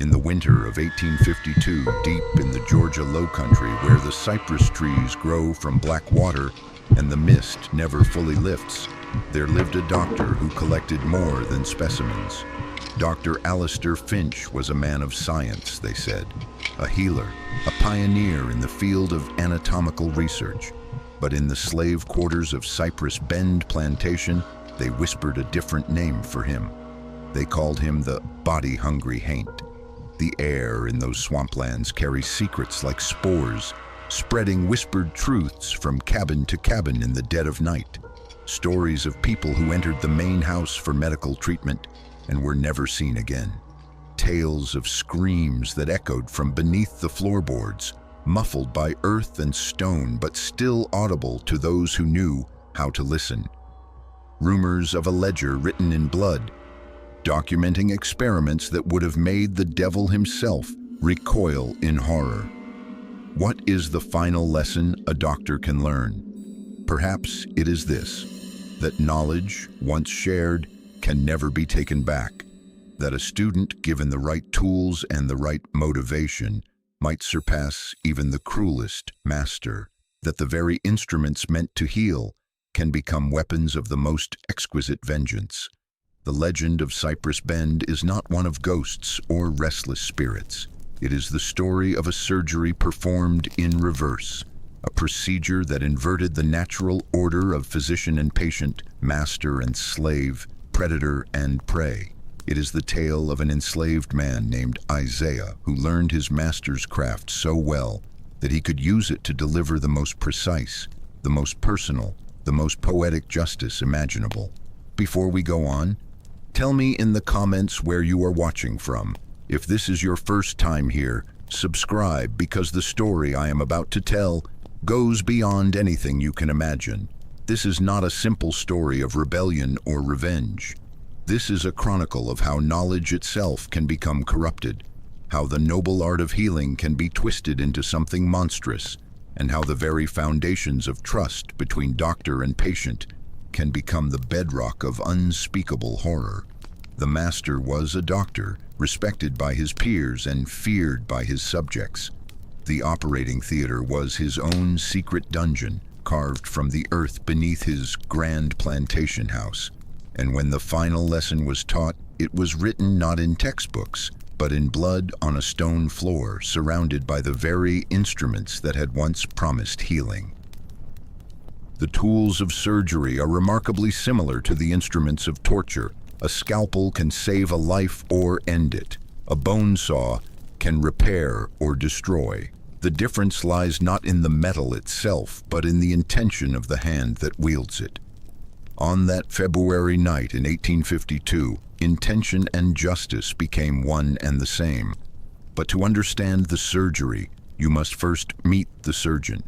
In the winter of 1852, deep in the Georgia lowcountry where the cypress trees grow from black water and the mist never fully lifts, there lived a doctor who collected more than specimens. Dr. Alistair Finch was a man of science, they said, a healer, a pioneer in the field of anatomical research. But in the slave quarters of Cypress Bend Plantation, they whispered a different name for him. They called him the body-hungry Haint. The air in those swamplands carries secrets like spores, spreading whispered truths from cabin to cabin in the dead of night. Stories of people who entered the main house for medical treatment and were never seen again. Tales of screams that echoed from beneath the floorboards, muffled by earth and stone but still audible to those who knew how to listen. Rumors of a ledger written in blood, documenting experiments that would have made the devil himself recoil in horror. What is the final lesson a doctor can learn? Perhaps it is this, that knowledge, once shared, can never be taken back, that a student given the right tools and the right motivation might surpass even the cruelest master, that the very instruments meant to heal can become weapons of the most exquisite vengeance. The legend of Cypress Bend is not one of ghosts or restless spirits. It is the story of a surgery performed in reverse, a procedure that inverted the natural order of physician and patient, master and slave, predator and prey. It is the tale of an enslaved man named Isaiah who learned his master's craft so well that he could use it to deliver the most precise, the most personal, the most poetic justice imaginable. Before we go on, tell me in the comments where you are watching from. If this is your first time here, subscribe because the story I am about to tell goes beyond anything you can imagine. This is not a simple story of rebellion or revenge. This is a chronicle of how knowledge itself can become corrupted, how the noble art of healing can be twisted into something monstrous, and how the very foundations of trust between doctor and patient can become the bedrock of unspeakable horror. The master was a doctor, respected by his peers and feared by his subjects. The operating theater was his own secret dungeon, carved from the earth beneath his grand plantation house. And when the final lesson was taught, it was written not in textbooks, but in blood on a stone floor, surrounded by the very instruments that had once promised healing. The tools of surgery are remarkably similar to the instruments of torture. A scalpel can save a life or end it. A bone saw can repair or destroy. The difference lies not in the metal itself, but in the intention of the hand that wields it. On that February night in 1852, intention and justice became one and the same. But to understand the surgery, you must first meet the surgeon.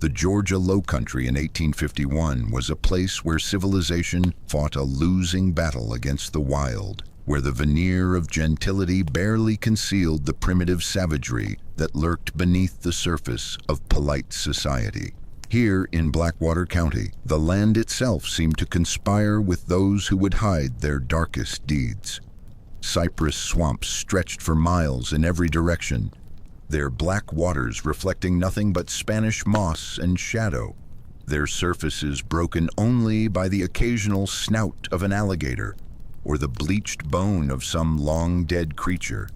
The Georgia Lowcountry in 1851 was a place where civilization fought a losing battle against the wild, where the veneer of gentility barely concealed the primitive savagery that lurked beneath the surface of polite society. Here in Blackwater County, the land itself seemed to conspire with those who would hide their darkest deeds. Cypress swamps stretched for miles in every direction, their black waters reflecting nothing but Spanish moss and shadow, their surfaces broken only by the occasional snout of an alligator or the bleached bone of some long-dead creature.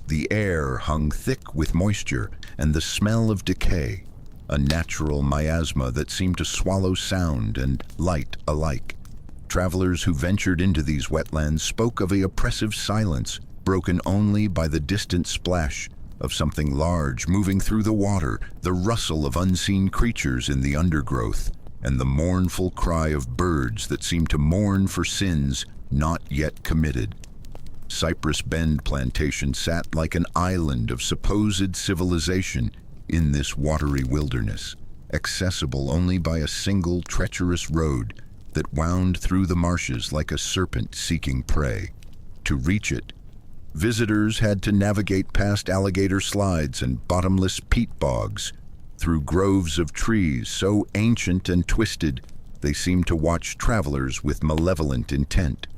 The air hung thick with moisture and the smell of decay, a natural miasma that seemed to swallow sound and light alike. Travelers who ventured into these wetlands spoke of a oppressive silence, broken only by the distant splash of something large moving through the water, the rustle of unseen creatures in the undergrowth, and the mournful cry of birds that seemed to mourn for sins not yet committed. Cypress Bend Plantation sat like an island of supposed civilization in this watery wilderness, accessible only by a single treacherous road that wound through the marshes like a serpent seeking prey. To reach it, visitors had to navigate past alligator slides and bottomless peat bogs, through groves of trees so ancient and twisted they seemed to watch travelers with malevolent intent.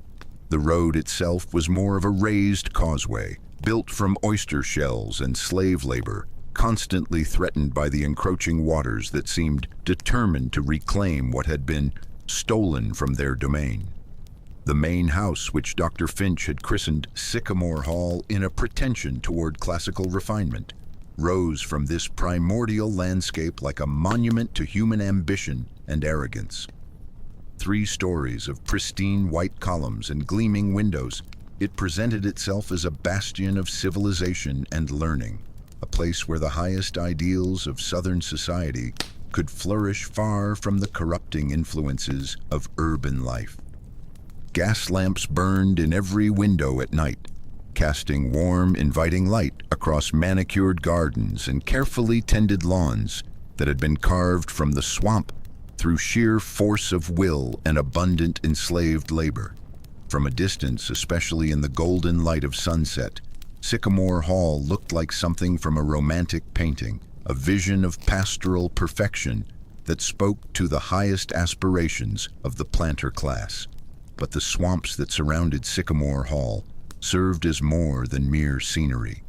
The road itself was more of a raised causeway, built from oyster shells and slave labor, constantly threatened by the encroaching waters that seemed determined to reclaim what had been stolen from their domain. The main house, which Dr. Finch had christened Sycamore Hall in a pretension toward classical refinement, rose from this primordial landscape like a monument to human ambition and arrogance. 3 stories of pristine white columns and gleaming windows, it presented itself as a bastion of civilization and learning, a place where the highest ideals of Southern society could flourish far from the corrupting influences of urban life. Gas lamps burned in every window at night, casting warm, inviting light across manicured gardens and carefully tended lawns that had been carved from the swamp through sheer force of will and abundant enslaved labor. From a distance, especially in the golden light of sunset, Sycamore Hall looked like something from a romantic painting, a vision of pastoral perfection that spoke to the highest aspirations of the planter class. But the swamps that surrounded Sycamore Hall served as more than mere scenery.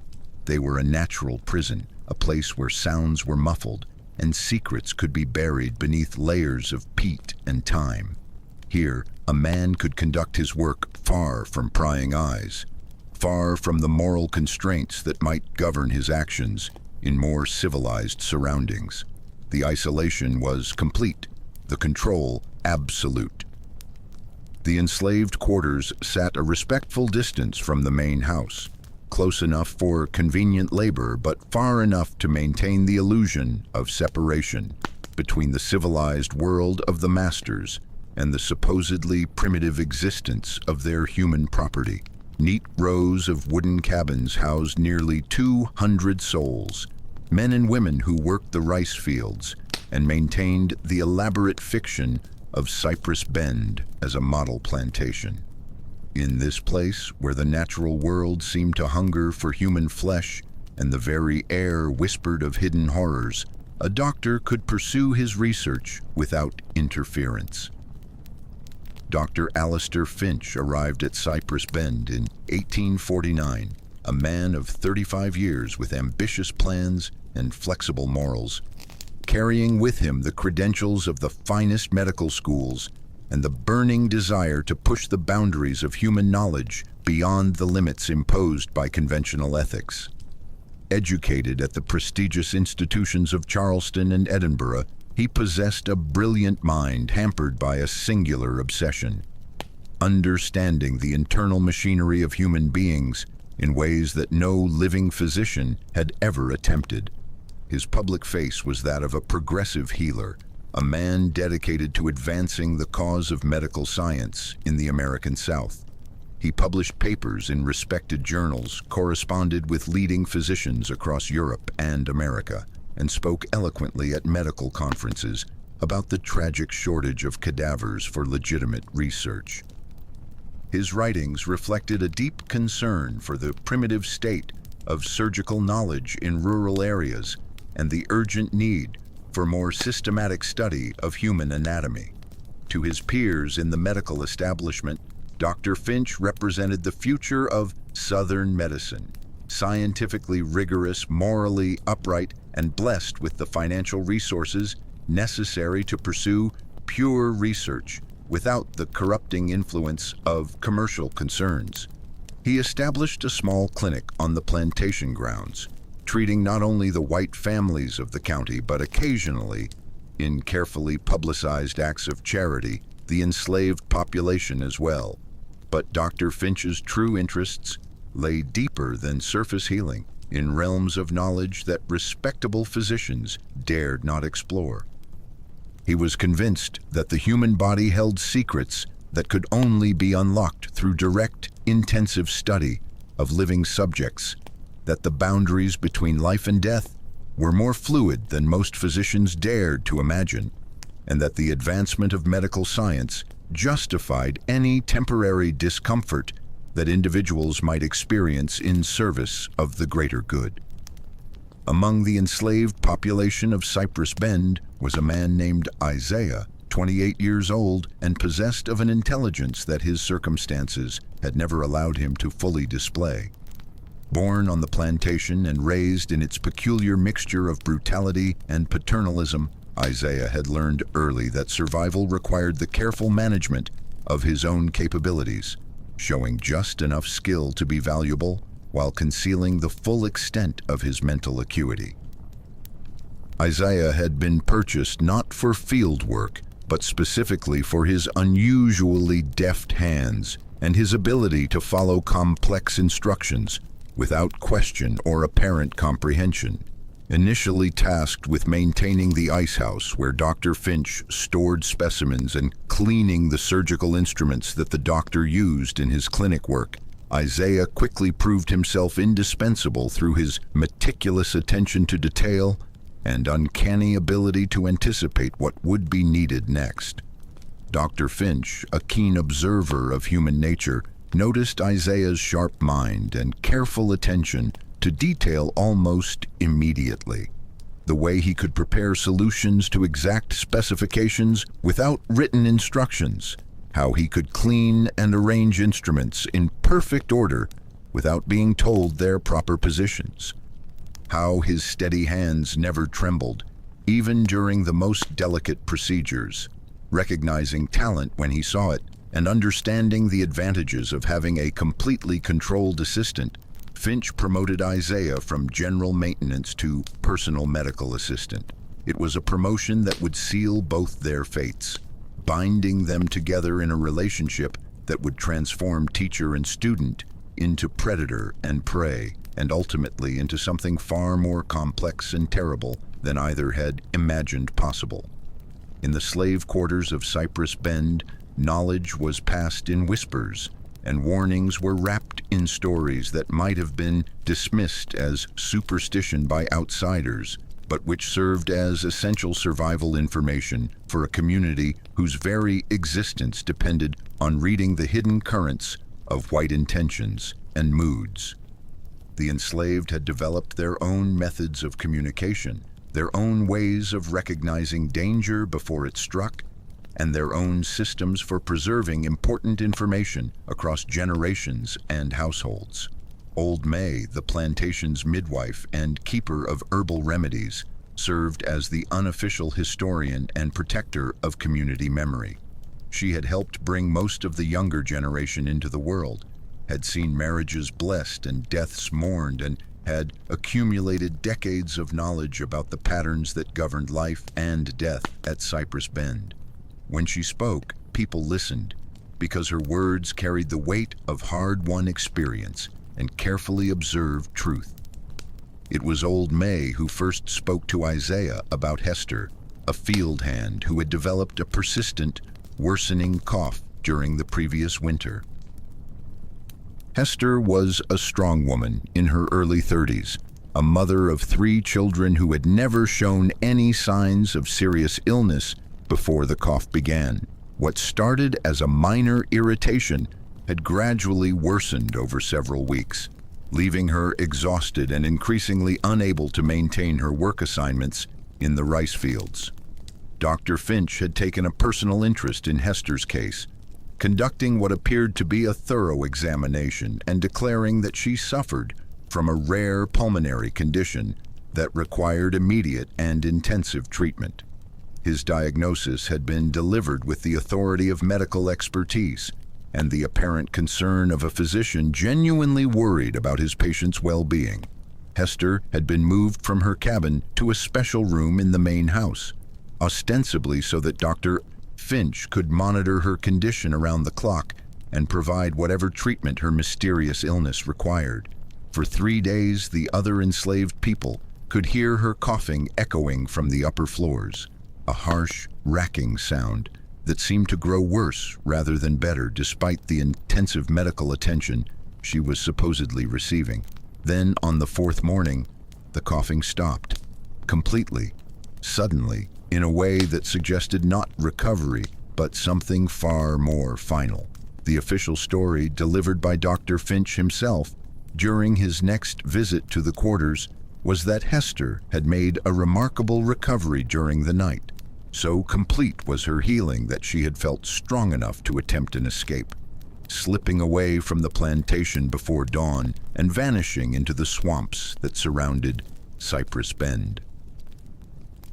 They were a natural prison, a place where sounds were muffled and secrets could be buried beneath layers of peat and time. Here, a man could conduct his work far from prying eyes, far from the moral constraints that might govern his actions in more civilized surroundings. The isolation was complete, the control absolute. The enslaved quarters sat a respectful distance from the main house, close enough for convenient labor, but far enough to maintain the illusion of separation between the civilized world of the masters and the supposedly primitive existence of their human property. Neat rows of wooden cabins housed nearly 200 souls, men and women who worked the rice fields and maintained the elaborate fiction of Cypress Bend as a model plantation. In this place, where the natural world seemed to hunger for human flesh and the very air whispered of hidden horrors, a doctor could pursue his research without interference. Dr. Alistair Finch arrived at Cypress Bend in 1849, a man of 35 years with ambitious plans and flexible morals, carrying with him the credentials of the finest medical schools and the burning desire to push the boundaries of human knowledge beyond the limits imposed by conventional ethics. Educated at the prestigious institutions of Charleston and Edinburgh, he possessed a brilliant mind hampered by a singular obsession: understanding the internal machinery of human beings in ways that no living physician had ever attempted. His public face was that of a progressive healer, a man dedicated to advancing the cause of medical science in the American South. He published papers in respected journals, corresponded with leading physicians across Europe and America, and spoke eloquently at medical conferences about the tragic shortage of cadavers for legitimate research. His writings reflected a deep concern for the primitive state of surgical knowledge in rural areas and the urgent need for more systematic study of human anatomy. To his peers in the medical establishment, Dr. Finch represented the future of Southern medicine, scientifically rigorous, morally upright, and blessed with the financial resources necessary to pursue pure research without the corrupting influence of commercial concerns. He established a small clinic on the plantation grounds, treating not only the white families of the county, but occasionally, in carefully publicized acts of charity, the enslaved population as well. But Dr. Finch's true interests lay deeper than surface healing, in realms of knowledge that respectable physicians dared not explore. He was convinced that the human body held secrets that could only be unlocked through direct, intensive study of living subjects, that the boundaries between life and death were more fluid than most physicians dared to imagine, and that the advancement of medical science justified any temporary discomfort that individuals might experience in service of the greater good. Among the enslaved population of Cypress Bend was a man named Isaiah, 28 years old and possessed of an intelligence that his circumstances had never allowed him to fully display. Born on the plantation and raised in its peculiar mixture of brutality and paternalism, Isaiah had learned early that survival required the careful management of his own capabilities, showing just enough skill to be valuable while concealing the full extent of his mental acuity. Isaiah had been purchased not for field work, but specifically for his unusually deft hands and his ability to follow complex instructions without question or apparent comprehension. Initially tasked with maintaining the ice house where Dr. Finch stored specimens and cleaning the surgical instruments that the doctor used in his clinic work, Isaiah quickly proved himself indispensable through his meticulous attention to detail and uncanny ability to anticipate what would be needed next. Dr. Finch, a keen observer of human nature, noticed Isaiah's sharp mind and careful attention to detail almost immediately. The way he could prepare solutions to exact specifications without written instructions, how he could clean and arrange instruments in perfect order without being told their proper positions, how his steady hands never trembled, even during the most delicate procedures, recognizing talent when he saw it and understanding the advantages of having a completely controlled assistant. Finch promoted Isaiah from general maintenance to personal medical assistant. It was a promotion that would seal both their fates, binding them together in a relationship that would transform teacher and student into predator and prey, and ultimately into something far more complex and terrible than either had imagined possible. In the slave quarters of Cypress Bend, knowledge was passed in whispers, and warnings were wrapped in stories that might have been dismissed as superstition by outsiders, but which served as essential survival information for a community whose very existence depended on reading the hidden currents of white intentions and moods. The enslaved had developed their own methods of communication, their own ways of recognizing danger before it struck, and their own systems for preserving important information across generations and households. Old May, the plantation's midwife and keeper of herbal remedies, served as the unofficial historian and protector of community memory. She had helped bring most of the younger generation into the world, had seen marriages blessed and deaths mourned, and had accumulated decades of knowledge about the patterns that governed life and death at Cypress Bend. When she spoke, people listened, because her words carried the weight of hard-won experience and carefully observed truth. It was Old May who first spoke to Isaiah about Hester, a field hand who had developed a persistent, worsening cough during the previous winter. Hester was a strong woman in her early 30s, a mother of 3 children who had never shown any signs of serious illness before the cough began. What started as a minor irritation had gradually worsened over several weeks, leaving her exhausted and increasingly unable to maintain her work assignments in the rice fields. Dr. Finch had taken a personal interest in Hester's case, conducting what appeared to be a thorough examination and declaring that she suffered from a rare pulmonary condition that required immediate and intensive treatment. His diagnosis had been delivered with the authority of medical expertise and the apparent concern of a physician genuinely worried about his patient's well-being. Hester had been moved from her cabin to a special room in the main house, ostensibly so that Dr. Finch could monitor her condition around the clock and provide whatever treatment her mysterious illness required. For 3 days, the other enslaved people could hear her coughing echoing from the upper floors, a harsh, racking sound that seemed to grow worse rather than better despite the intensive medical attention she was supposedly receiving. Then, on the 4th morning, the coughing stopped, completely, suddenly, in a way that suggested not recovery, but something far more final. The official story, delivered by Dr. Finch himself during his next visit to the quarters, was that Hester had made a remarkable recovery during the night. So complete was her healing that she had felt strong enough to attempt an escape. slipping away from the plantation before dawn and vanishing into the swamps that surrounded Cypress Bend.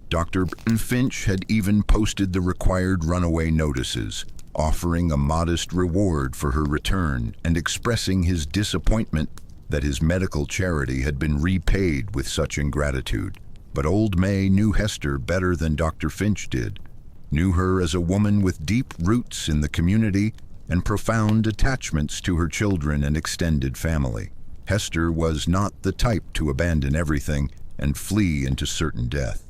Dr. Finch had even posted the required runaway notices, offering a modest reward for her return and expressing his disappointment that his medical charity had been repaid with such ingratitude. But Old May knew Hester better than Dr. Finch did, knew her as a woman with deep roots in the community and profound attachments to her children and extended family. Hester was not the type to abandon everything and flee into certain death.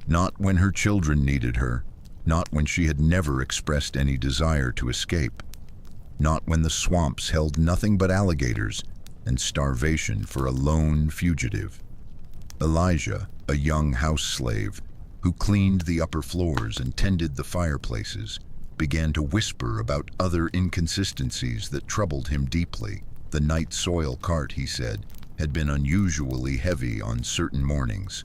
Not when her children needed her, not when she had never expressed any desire to escape, not when the swamps held nothing but alligators and starvation for a lone fugitive. Elijah, a young house slave who cleaned the upper floors and tended the fireplaces, began to whisper about other inconsistencies that troubled him deeply. The night soil cart, he said, had been unusually heavy on certain mornings,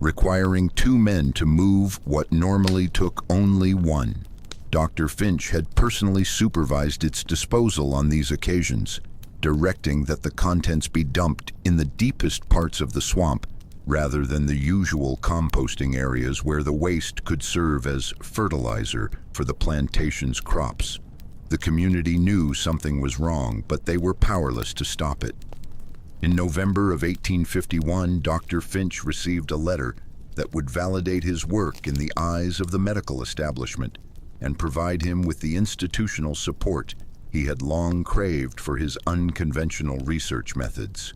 requiring 2 men to move what normally took only 1. Dr. Finch had personally supervised its disposal on these occasions, directing that the contents be dumped in the deepest parts of the swamp rather than the usual composting areas where the waste could serve as fertilizer for the plantation's crops. The community knew something was wrong, but they were powerless to stop it. In November of 1851, Dr. Finch received a letter that would validate his work in the eyes of the medical establishment and provide him with the institutional support he had long craved for his unconventional research methods.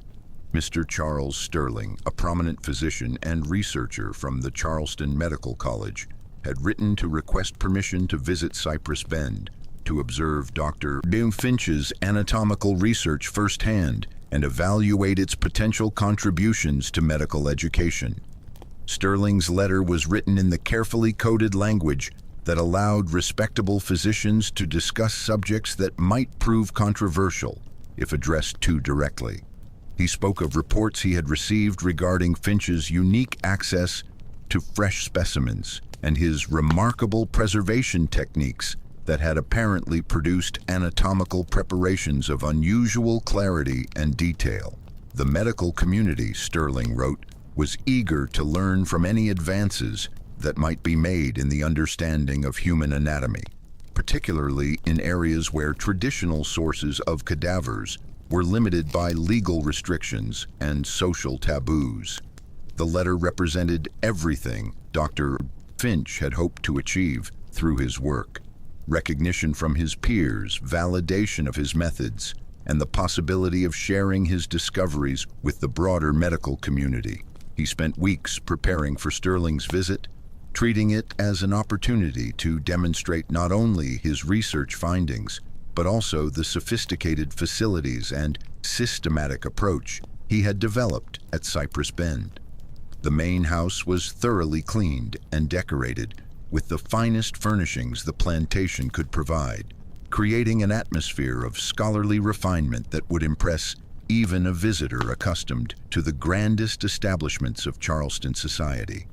Mr. Charles Sterling, a prominent physician and researcher from the Charleston Medical College, had written to request permission to visit Cypress Bend to observe Dr. Finch's anatomical research firsthand and evaluate its potential contributions to medical education. Sterling's letter was written in the carefully coded language that allowed respectable physicians to discuss subjects that might prove controversial if addressed too directly. He spoke of reports he had received regarding Finch's unique access to fresh specimens and his remarkable preservation techniques that had apparently produced anatomical preparations of unusual clarity and detail. The medical community, Sterling wrote, was eager to learn from any advances that might be made in the understanding of human anatomy, particularly in areas where traditional sources of cadavers were limited by legal restrictions and social taboos. The letter represented everything Dr. Finch had hoped to achieve through his work: recognition from his peers, validation of his methods, and the possibility of sharing his discoveries with the broader medical community. He spent weeks preparing for Sterling's visit, treating it as an opportunity to demonstrate not only his research findings, but also the sophisticated facilities and systematic approach he had developed at Cypress Bend. The main house was thoroughly cleaned and decorated with the finest furnishings the plantation could provide, creating an atmosphere of scholarly refinement that would impress even a visitor accustomed to the grandest establishments of Charleston society.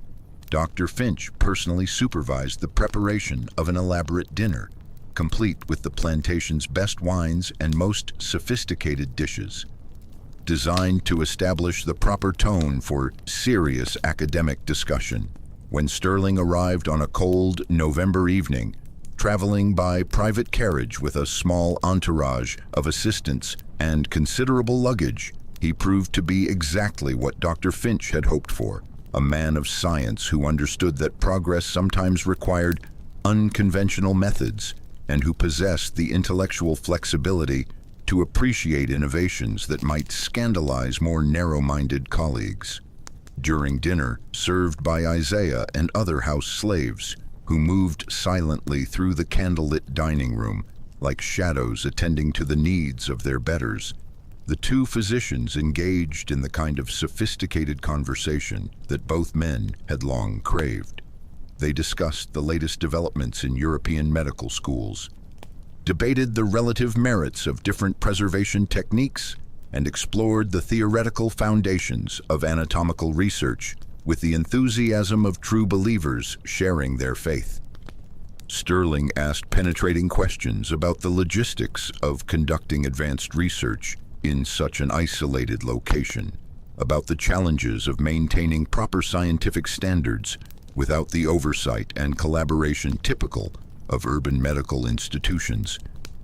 Dr. Finch personally supervised the preparation of an elaborate dinner, complete with the plantation's best wines and most sophisticated dishes, designed to establish the proper tone for serious academic discussion. When Sterling arrived on a cold November evening, traveling by private carriage with a small entourage of assistants and considerable luggage, he proved to be exactly what Dr. Finch had hoped for: a man of science who understood that progress sometimes required unconventional methods and who possessed the intellectual flexibility to appreciate innovations that might scandalize more narrow-minded colleagues. During dinner, served by Isaiah and other house slaves, who moved silently through the candlelit dining room, like shadows attending to the needs of their betters, the two physicians engaged in the kind of sophisticated conversation that both men had long craved. They discussed the latest developments in European medical schools, debated the relative merits of different preservation techniques, and explored the theoretical foundations of anatomical research with the enthusiasm of true believers sharing their faith. Sterling asked penetrating questions about the logistics of conducting advanced research in such an isolated location, about the challenges of maintaining proper scientific standards without the oversight and collaboration typical of urban medical institutions,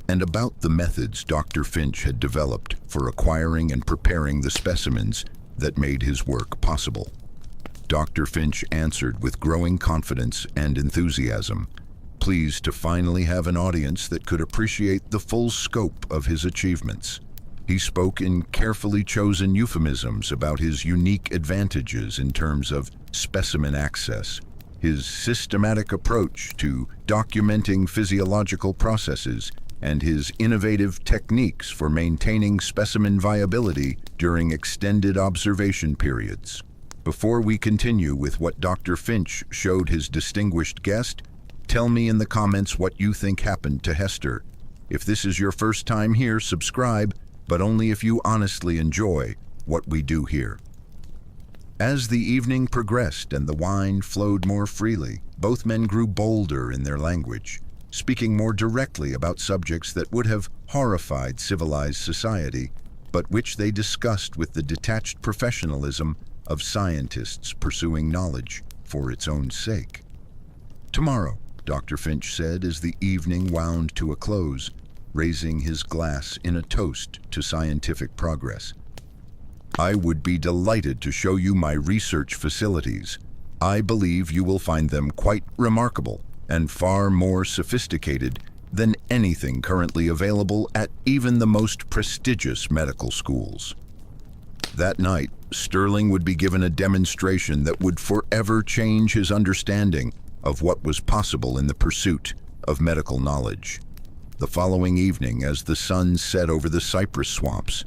and about the methods Dr. Finch had developed for acquiring and preparing the specimens that made his work possible. Dr. Finch answered with growing confidence and enthusiasm, pleased to finally have an audience that could appreciate the full scope of his achievements. He spoke in carefully chosen euphemisms about his unique advantages in terms of specimen access, his systematic approach to documenting physiological processes, and his innovative techniques for maintaining specimen viability during extended observation periods. Before we continue with what Dr. Finch showed his distinguished guest, tell me in the comments what you think happened to Hester. If this is your first time here, subscribe, but only if you honestly enjoy what we do here. As the evening progressed and the wine flowed more freely, both men grew bolder in their language, speaking more directly about subjects that would have horrified civilized society, but which they discussed with the detached professionalism of scientists pursuing knowledge for its own sake. Tomorrow, Dr. Finch said as the evening wound to a close, raising his glass in a toast to scientific progress. I would be delighted to show you my research facilities. I believe you will find them quite remarkable and far more sophisticated than anything currently available at even the most prestigious medical schools. That night, Sterling would be given a demonstration that would forever change his understanding of what was possible in the pursuit of medical knowledge. The following evening, as the sun set over the cypress swamps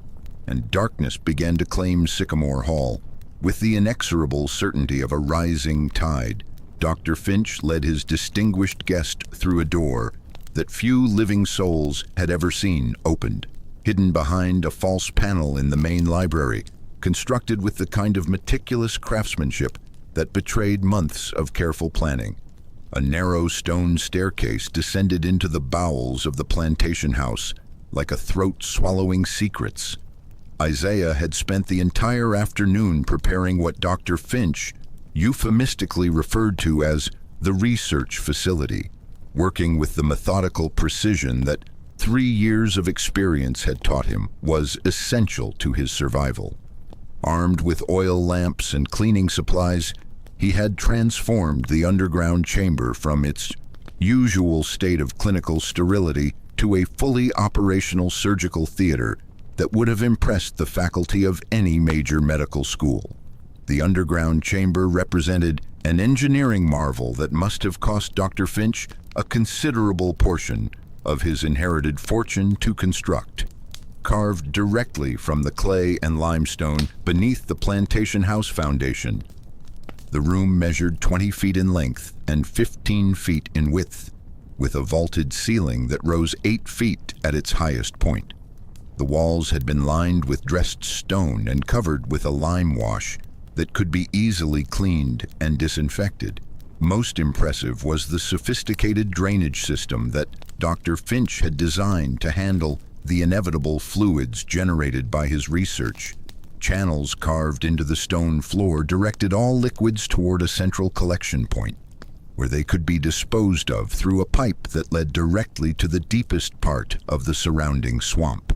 and darkness began to claim Sycamore Hall, with the inexorable certainty of a rising tide, Dr. Finch led his distinguished guest through a door that few living souls had ever seen opened, hidden behind a false panel in the main library, constructed with the kind of meticulous craftsmanship that betrayed months of careful planning. A narrow stone staircase descended into the bowels of the plantation house like a throat swallowing secrets. Isaiah had spent the entire afternoon preparing what Dr. Finch euphemistically referred to as the research facility, working with the methodical precision that 3 years of experience had taught him was essential to his survival. Armed with oil lamps and cleaning supplies, he had transformed the underground chamber from its usual state of clinical sterility to a fully operational surgical theater that would have impressed the faculty of any major medical school. The underground chamber represented an engineering marvel that must have cost Dr. Finch a considerable portion of his inherited fortune to construct. Carved directly from the clay and limestone beneath the plantation house foundation, the room measured 20 feet in length and 15 feet in width, with a vaulted ceiling that rose 8 feet at its highest point. The walls had been lined with dressed stone and covered with a lime wash that could be easily cleaned and disinfected. Most impressive was the sophisticated drainage system that Dr. Finch had designed to handle the inevitable fluids generated by his research. Channels carved into the stone floor directed all liquids toward a central collection point, where they could be disposed of through a pipe that led directly to the deepest part of the surrounding swamp.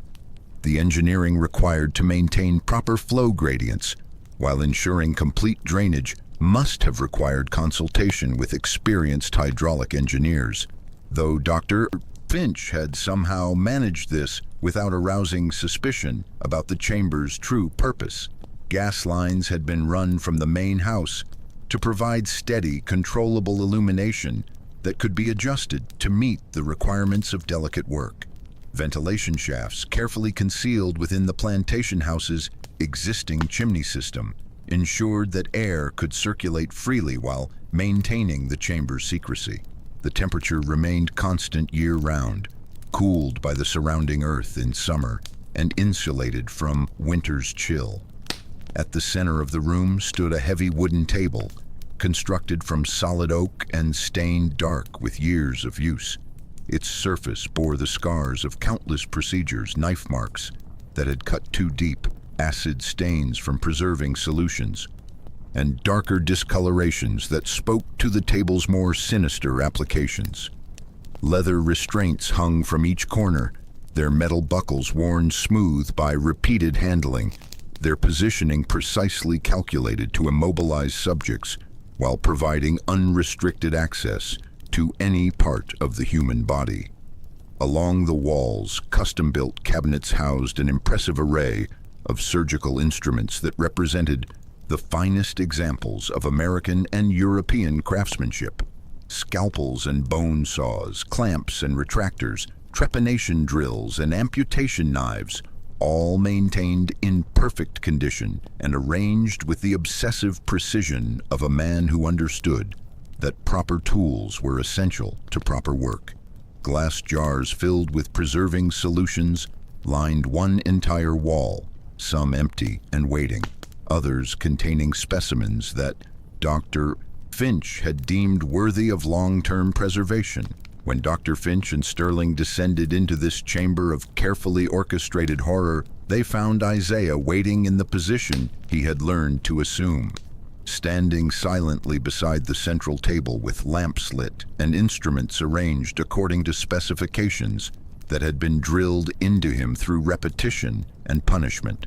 The engineering required to maintain proper flow gradients while ensuring complete drainage must have required consultation with experienced hydraulic engineers, though Dr. Finch had somehow managed this without arousing suspicion about the chamber's true purpose. Gas lines had been run from the main house to provide steady, controllable illumination that could be adjusted to meet the requirements of delicate work. Ventilation shafts, carefully concealed within the plantation house's existing chimney system, ensured that air could circulate freely while maintaining the chamber's secrecy. The temperature remained constant year-round, cooled by the surrounding earth in summer and insulated from winter's chill. At the center of the room stood a heavy wooden table, constructed from solid oak and stained dark with years of use. Its surface bore the scars of countless procedures, knife marks that had cut too deep, acid stains from preserving solutions, and darker discolorations that spoke to the table's more sinister applications. Leather restraints hung from each corner, their metal buckles worn smooth by repeated handling, their positioning precisely calculated to immobilize subjects while providing unrestricted access to any part of the human body. Along the walls, custom-built cabinets housed an impressive array of surgical instruments that represented the finest examples of American and European craftsmanship. Scalpels and bone saws, clamps and retractors, trepanation drills and amputation knives, all maintained in perfect condition and arranged with the obsessive precision of a man who understood that proper tools were essential to proper work. Glass jars filled with preserving solutions lined one entire wall, some empty and waiting, others containing specimens that Dr. Finch had deemed worthy of long-term preservation. When Dr. Finch and Sterling descended into this chamber of carefully orchestrated horror, they found Isaiah waiting in the position he had learned to assume, standing silently beside the central table with lamps lit and instruments arranged according to specifications that had been drilled into him through repetition and punishment.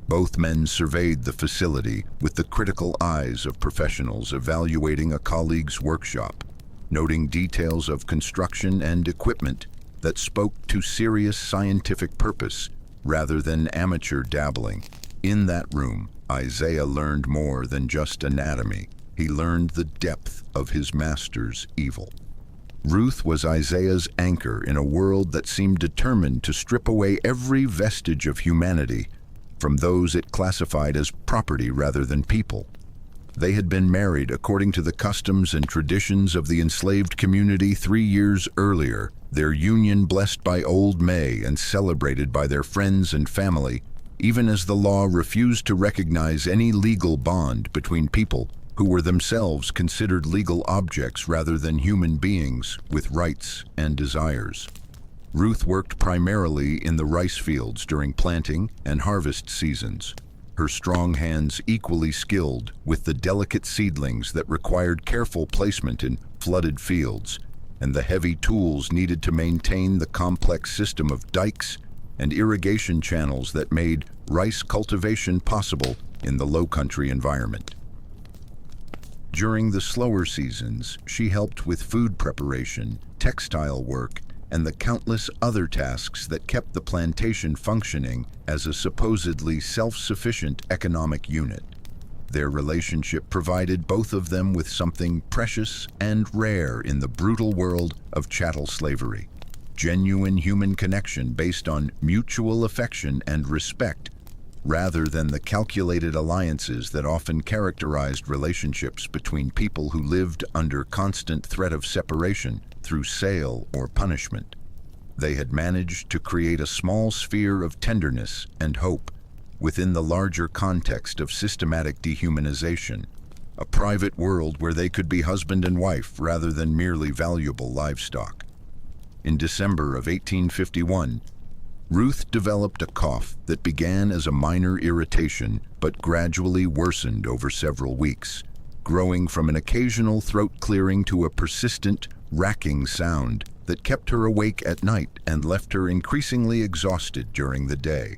Both men surveyed the facility with the critical eyes of professionals evaluating a colleague's workshop, noting details of construction and equipment that spoke to serious scientific purpose rather than amateur dabbling. In that room, Isaiah learned more than just anatomy. He learned the depth of his master's evil. Ruth was Isaiah's anchor in a world that seemed determined to strip away every vestige of humanity from those it classified as property rather than people. They had been married according to the customs and traditions of the enslaved community 3 years earlier, their union blessed by Old May and celebrated by their friends and family, even as the law refused to recognize any legal bond between people who were themselves considered legal objects rather than human beings with rights and desires. Ruth worked primarily in the rice fields during planting and harvest seasons, her strong hands equally skilled with the delicate seedlings that required careful placement in flooded fields, and the heavy tools needed to maintain the complex system of dikes and irrigation channels that made rice cultivation possible in the low-country environment. During the slower seasons, she helped with food preparation, textile work, and the countless other tasks that kept the plantation functioning as a supposedly self-sufficient economic unit. Their relationship provided both of them with something precious and rare in the brutal world of chattel slavery: genuine human connection based on mutual affection and respect, rather than the calculated alliances that often characterized relationships between people who lived under constant threat of separation through sale or punishment. They had managed to create a small sphere of tenderness and hope within the larger context of systematic dehumanization, a private world where they could be husband and wife rather than merely valuable livestock. In December of 1851, Ruth developed a cough that began as a minor irritation but gradually worsened over several weeks, growing from an occasional throat clearing to a persistent, racking sound that kept her awake at night and left her increasingly exhausted during the day.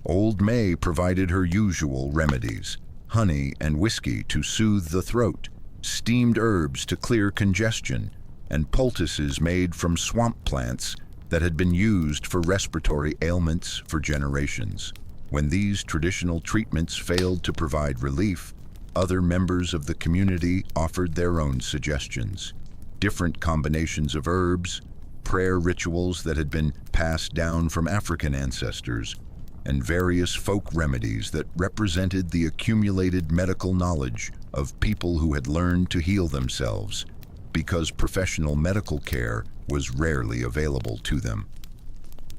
Old May provided her usual remedies: honey and whiskey to soothe the throat, steamed herbs to clear congestion, and poultices made from swamp plants that had been used for respiratory ailments for generations. When these traditional treatments failed to provide relief, other members of the community offered their own suggestions. Different combinations of herbs, prayer rituals that had been passed down from African ancestors, and various folk remedies that represented the accumulated medical knowledge of people who had learned to heal themselves because professional medical care was rarely available to them.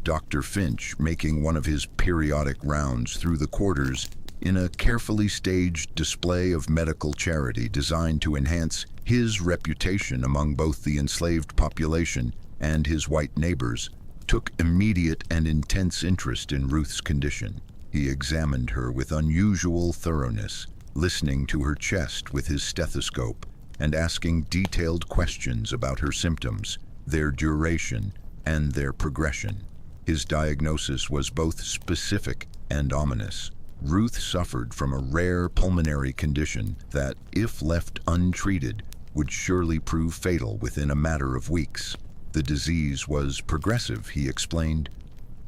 Dr. Finch, making one of his periodic rounds through the quarters, in a carefully staged display of medical charity designed to enhance his reputation among both the enslaved population and his white neighbors, took immediate and intense interest in Ruth's condition. He examined her with unusual thoroughness, listening to her chest with his stethoscope and asking detailed questions about her symptoms, their duration, and their progression. His diagnosis was both specific and ominous. Ruth suffered from a rare pulmonary condition that, if left untreated, would surely prove fatal within a matter of weeks. The disease was progressive, he explained,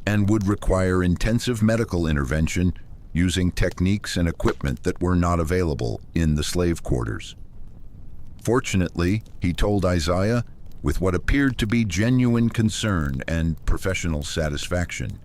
and would require intensive medical intervention using techniques and equipment that were not available in the slave quarters. Fortunately, he told Isaiah, with what appeared to be genuine concern and professional satisfaction,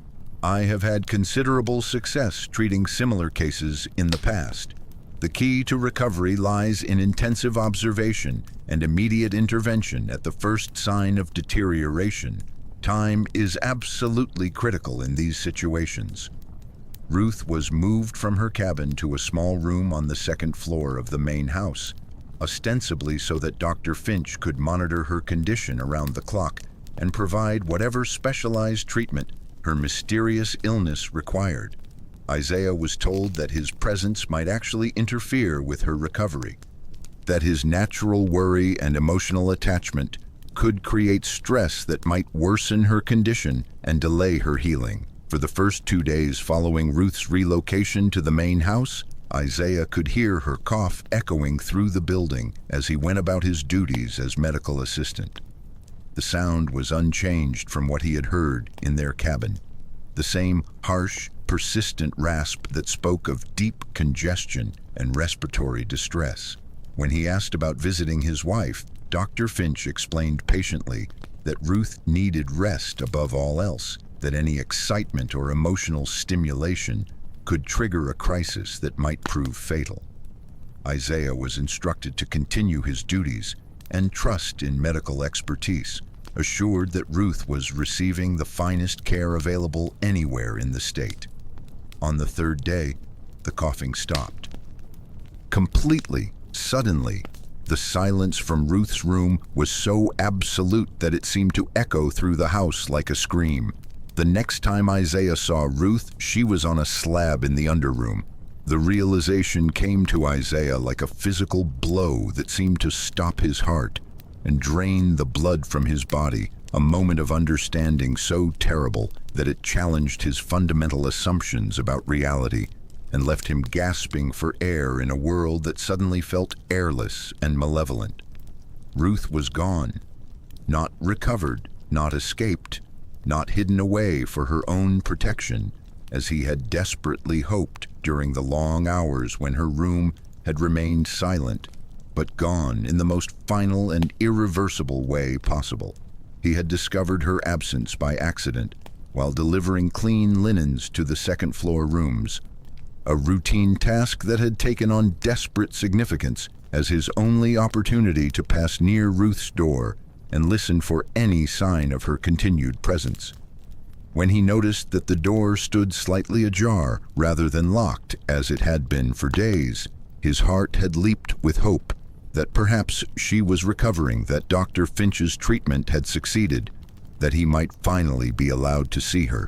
I have had considerable success treating similar cases in the past. The key to recovery lies in intensive observation and immediate intervention at the first sign of deterioration. Time is absolutely critical in these situations. Ruth was moved from her cabin to a small room on the second floor of the main house, ostensibly so that Dr. Finch could monitor her condition around the clock and provide whatever specialized treatment her mysterious illness required. Isaiah was told that his presence might actually interfere with her recovery, that his natural worry and emotional attachment could create stress that might worsen her condition and delay her healing. For the first 2 days following Ruth's relocation to the main house, Isaiah could hear her cough echoing through the building as he went about his duties as medical assistant. The sound was unchanged from what he had heard in their cabin. The same harsh, persistent rasp that spoke of deep congestion and respiratory distress. When he asked about visiting his wife, Dr. Finch explained patiently that Ruth needed rest above all else, that any excitement or emotional stimulation could trigger a crisis that might prove fatal. Isaiah was instructed to continue his duties and trust in medical expertise, assured that Ruth was receiving the finest care available anywhere in the state. On the third day, the coughing stopped. Completely, suddenly, the silence from Ruth's room was so absolute that it seemed to echo through the house like a scream. The next time Isaiah saw Ruth, she was on a slab in the underroom. The realization came to Isaiah like a physical blow that seemed to stop his heart and drain the blood from his body, a moment of understanding so terrible that it challenged his fundamental assumptions about reality and left him gasping for air in a world that suddenly felt airless and malevolent. Ruth was gone, not recovered, not escaped, not hidden away for her own protection, as he had desperately hoped during the long hours when her room had remained silent, but gone in the most final and irreversible way possible. He had discovered her absence by accident while delivering clean linens to the second-floor rooms, a routine task that had taken on desperate significance as his only opportunity to pass near Ruth's door and listen for any sign of her continued presence. When he noticed that the door stood slightly ajar rather than locked as it had been for days, his heart had leaped with hope that perhaps she was recovering, that Dr. Finch's treatment had succeeded, that he might finally be allowed to see her.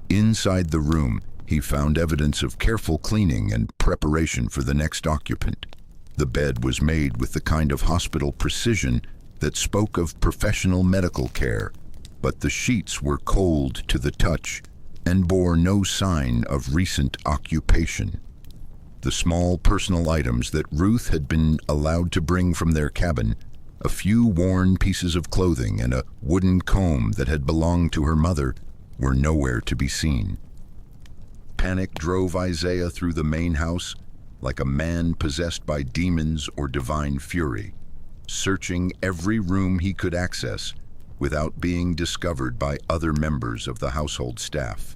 Inside the room, he found evidence of careful cleaning and preparation for the next occupant. The bed was made with the kind of hospital precision that spoke of professional medical care, but the sheets were cold to the touch and bore no sign of recent occupation. The small personal items that Ruth had been allowed to bring from their cabin, a few worn pieces of clothing and a wooden comb that had belonged to her mother, were nowhere to be seen. Panic drove Isaiah through the main house like a man possessed by demons or divine fury, searching every room he could access without being discovered by other members of the household staff.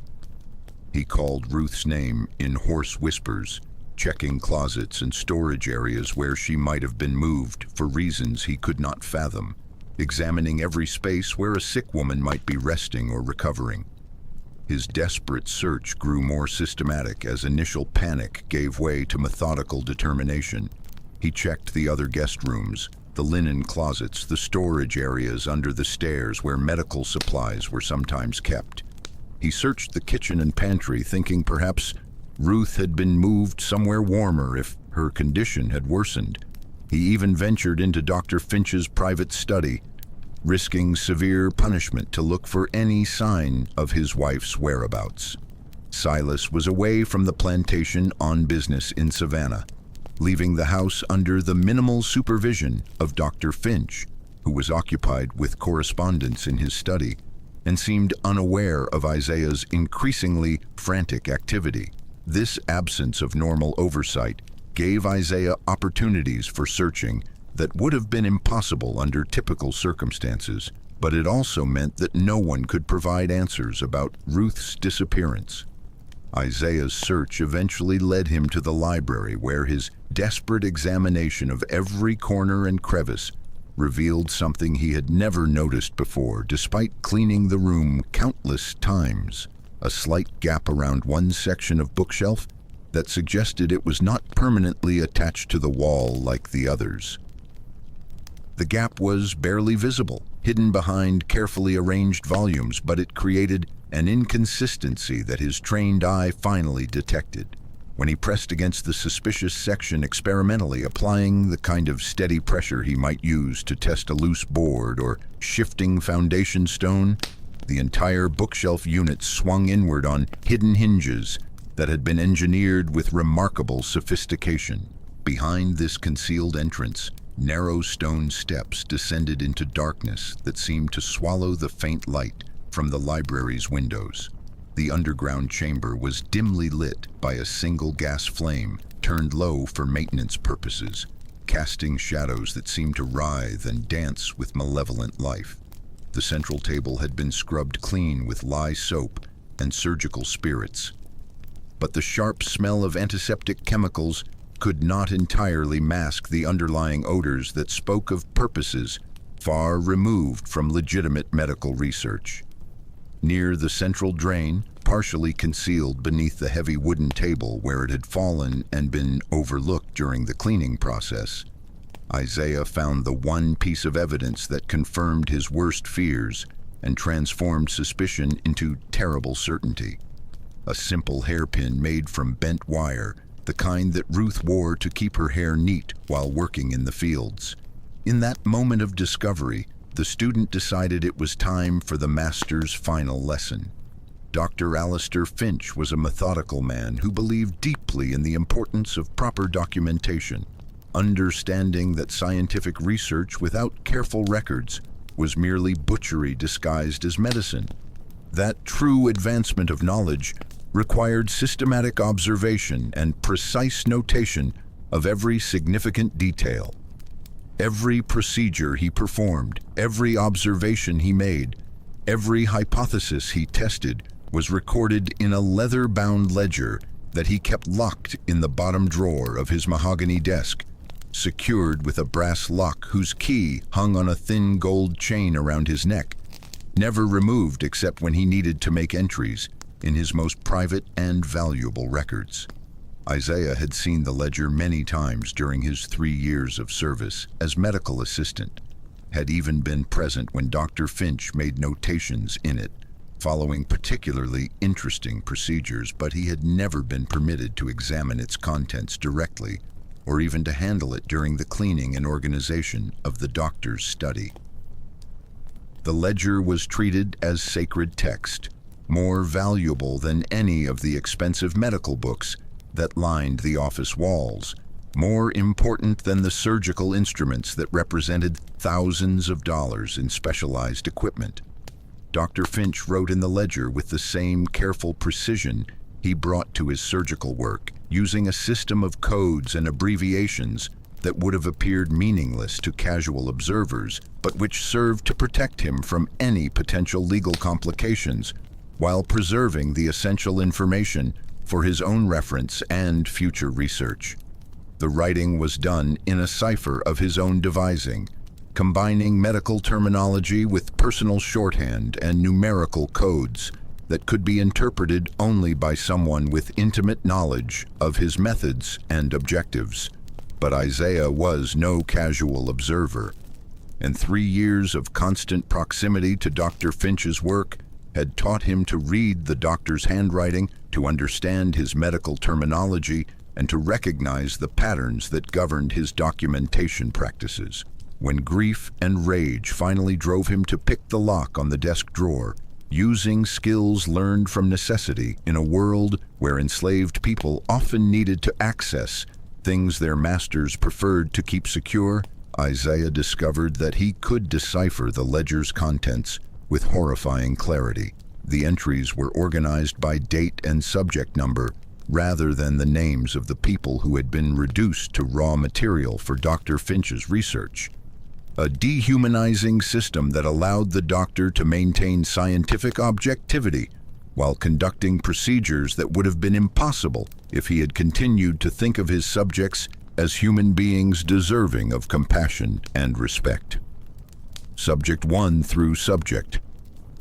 He called Ruth's name in hoarse whispers, checking closets and storage areas where she might have been moved for reasons he could not fathom, examining every space where a sick woman might be resting or recovering. His desperate search grew more systematic as initial panic gave way to methodical determination. He checked the other guest rooms, the linen closets, the storage areas under the stairs where medical supplies were sometimes kept. He searched the kitchen and pantry, thinking perhaps Ruth had been moved somewhere warmer if her condition had worsened. He even ventured into Dr. Finch's private study, risking severe punishment to look for any sign of his wife's whereabouts. Silas was away from the plantation on business in Savannah, leaving the house under the minimal supervision of Dr. Finch, who was occupied with correspondence in his study and seemed unaware of Isaiah's increasingly frantic activity. This absence of normal oversight gave Isaiah opportunities for searching that would have been impossible under typical circumstances, but it also meant that no one could provide answers about Ruth's disappearance. Isaiah's search eventually led him to the library, where his desperate examination of every corner and crevice revealed something he had never noticed before, despite cleaning the room countless times. A slight gap around one section of bookshelf that suggested it was not permanently attached to the wall like the others. The gap was barely visible, hidden behind carefully arranged volumes, but it created an inconsistency that his trained eye finally detected. When he pressed against the suspicious section experimentally, applying the kind of steady pressure he might use to test a loose board or shifting foundation stone, the entire bookshelf unit swung inward on hidden hinges that had been engineered with remarkable sophistication. Behind this concealed entrance, narrow stone steps descended into darkness that seemed to swallow the faint light from the library's windows. The underground chamber was dimly lit by a single gas flame turned low for maintenance purposes, casting shadows that seemed to writhe and dance with malevolent life. The central table had been scrubbed clean with lye soap and surgical spirits, but the sharp smell of antiseptic chemicals could not entirely mask the underlying odors that spoke of purposes far removed from legitimate medical research. Near the central drain, partially concealed beneath the heavy wooden table where it had fallen and been overlooked during the cleaning process, Isaiah found the one piece of evidence that confirmed his worst fears and transformed suspicion into terrible certainty. A simple hairpin made from bent wire, the kind that Ruth wore to keep her hair neat while working in the fields. In that moment of discovery, the student decided it was time for the master's final lesson. Dr. Alistair Finch was a methodical man who believed deeply in the importance of proper documentation, understanding that scientific research without careful records was merely butchery disguised as medicine. That true advancement of knowledge required systematic observation and precise notation of every significant detail. Every procedure he performed, every observation he made, every hypothesis he tested was recorded in a leather-bound ledger that he kept locked in the bottom drawer of his mahogany desk, secured with a brass lock whose key hung on a thin gold chain around his neck, never removed except when he needed to make entries in his most private and valuable records. Isaiah had seen the ledger many times during his 3 years of service as medical assistant, had even been present when Dr. Finch made notations in it, following particularly interesting procedures, but he had never been permitted to examine its contents directly or even to handle it during the cleaning and organization of the doctor's study. The ledger was treated as sacred text, more valuable than any of the expensive medical books that lined the office walls, more important than the surgical instruments that represented thousands of dollars in specialized equipment. Dr. Finch wrote in the ledger with the same careful precision he brought to his surgical work, using a system of codes and abbreviations that would have appeared meaningless to casual observers, but which served to protect him from any potential legal complications, while preserving the essential information for his own reference and future research. The writing was done in a cipher of his own devising, combining medical terminology with personal shorthand and numerical codes that could be interpreted only by someone with intimate knowledge of his methods and objectives. But Isaiah was no casual observer, and 3 years of constant proximity to Dr. Finch's work had taught him to read the doctor's handwriting, to understand his medical terminology, and to recognize the patterns that governed his documentation practices. When grief and rage finally drove him to pick the lock on the desk drawer, using skills learned from necessity in a world where enslaved people often needed to access things their masters preferred to keep secure, Isaiah discovered that he could decipher the ledger's contents with horrifying clarity. The entries were organized by date and subject number rather than the names of the people who had been reduced to raw material for Dr. Finch's research. A dehumanizing system that allowed the doctor to maintain scientific objectivity while conducting procedures that would have been impossible if he had continued to think of his subjects as human beings deserving of compassion and respect. Subject 1 through Subject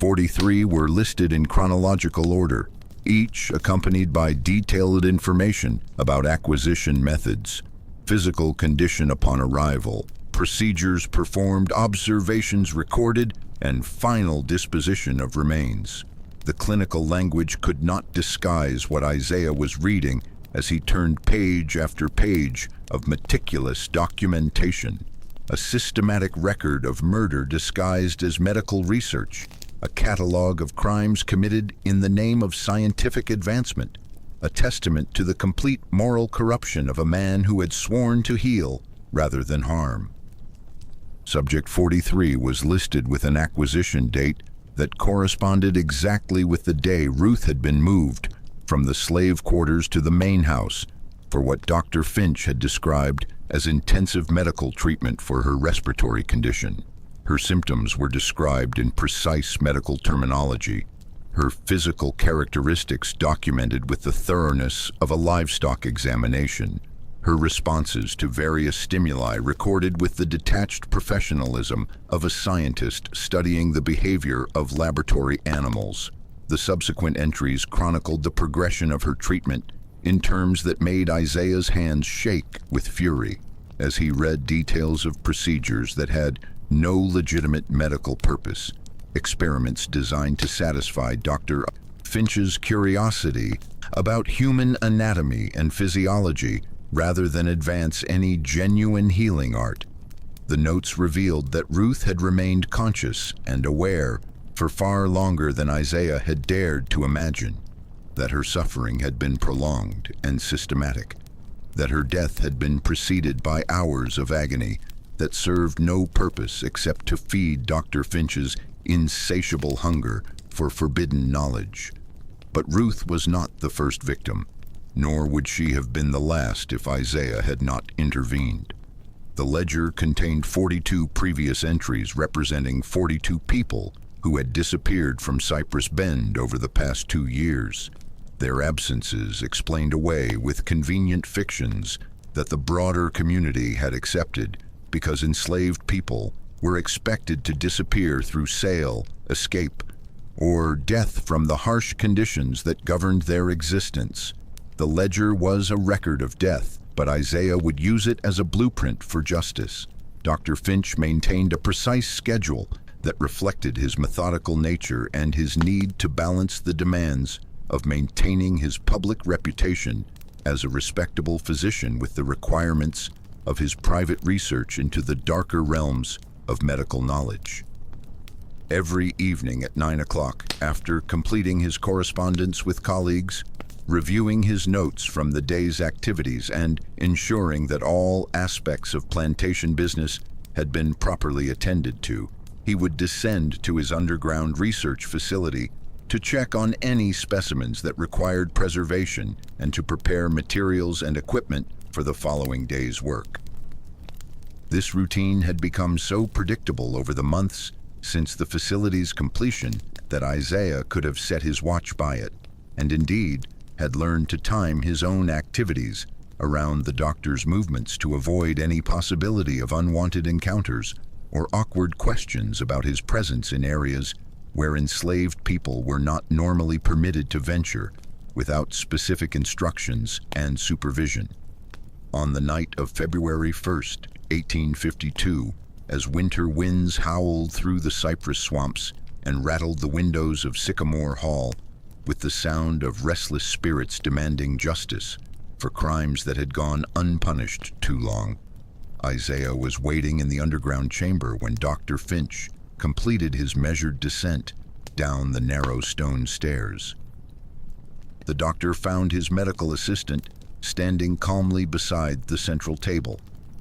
43 were listed in chronological order, each accompanied by detailed information about acquisition methods, physical condition upon arrival, procedures performed, observations recorded, and final disposition of remains. The clinical language could not disguise what Isaiah was reading as he turned page after page of meticulous documentation, a systematic record of murder disguised as medical research, a catalog of crimes committed in the name of scientific advancement, a testament to the complete moral corruption of a man who had sworn to heal rather than harm. Subject 43 was listed with an acquisition date that corresponded exactly with the day Ruth had been moved from the slave quarters to the main house for what Dr. Finch had described as intensive medical treatment for her respiratory condition. Her symptoms were described in precise medical terminology, her physical characteristics documented with the thoroughness of a livestock examination, her responses to various stimuli recorded with the detached professionalism of a scientist studying the behavior of laboratory animals. The subsequent entries chronicled the progression of her treatment in terms that made Isaiah's hands shake with fury as he read details of procedures that had no legitimate medical purpose, experiments designed to satisfy Dr. Finch's curiosity about human anatomy and physiology rather than advance any genuine healing art. The notes revealed that Ruth had remained conscious and aware for far longer than Isaiah had dared to imagine, that her suffering had been prolonged and systematic, that her death had been preceded by hours of agony that served no purpose except to feed Dr. Finch's insatiable hunger for forbidden knowledge. But Ruth was not the first victim, nor would she have been the last if Isaiah had not intervened. The ledger contained 42 previous entries representing 42 people who had disappeared from Cypress Bend over the past 2 years, their absences explained away with convenient fictions that the broader community had accepted because enslaved people were expected to disappear through sale, escape, or death from the harsh conditions that governed their existence. The ledger was a record of death, but Isaiah would use it as a blueprint for justice. Dr. Finch maintained a precise schedule that reflected his methodical nature and his need to balance the demands of maintaining his public reputation as a respectable physician with the requirements of his private research into the darker realms of medical knowledge. Every evening at 9 o'clock, after completing his correspondence with colleagues, reviewing his notes from the day's activities, and ensuring that all aspects of plantation business had been properly attended to, he would descend to his underground research facility to check on any specimens that required preservation and to prepare materials and equipment for the following day's work. This routine had become so predictable over the months since the facility's completion that Isaiah could have set his watch by it, and indeed had learned to time his own activities around the doctor's movements to avoid any possibility of unwanted encounters or awkward questions about his presence in areas where enslaved people were not normally permitted to venture without specific instructions and supervision. On the night of February 1st, 1852, as winter winds howled through the cypress swamps and rattled the windows of Sycamore Hall with the sound of restless spirits demanding justice for crimes that had gone unpunished too long, Isaiah was waiting in the underground chamber when Dr. Finch completed his measured descent down the narrow stone stairs. The doctor found his medical assistant standing calmly beside the central table,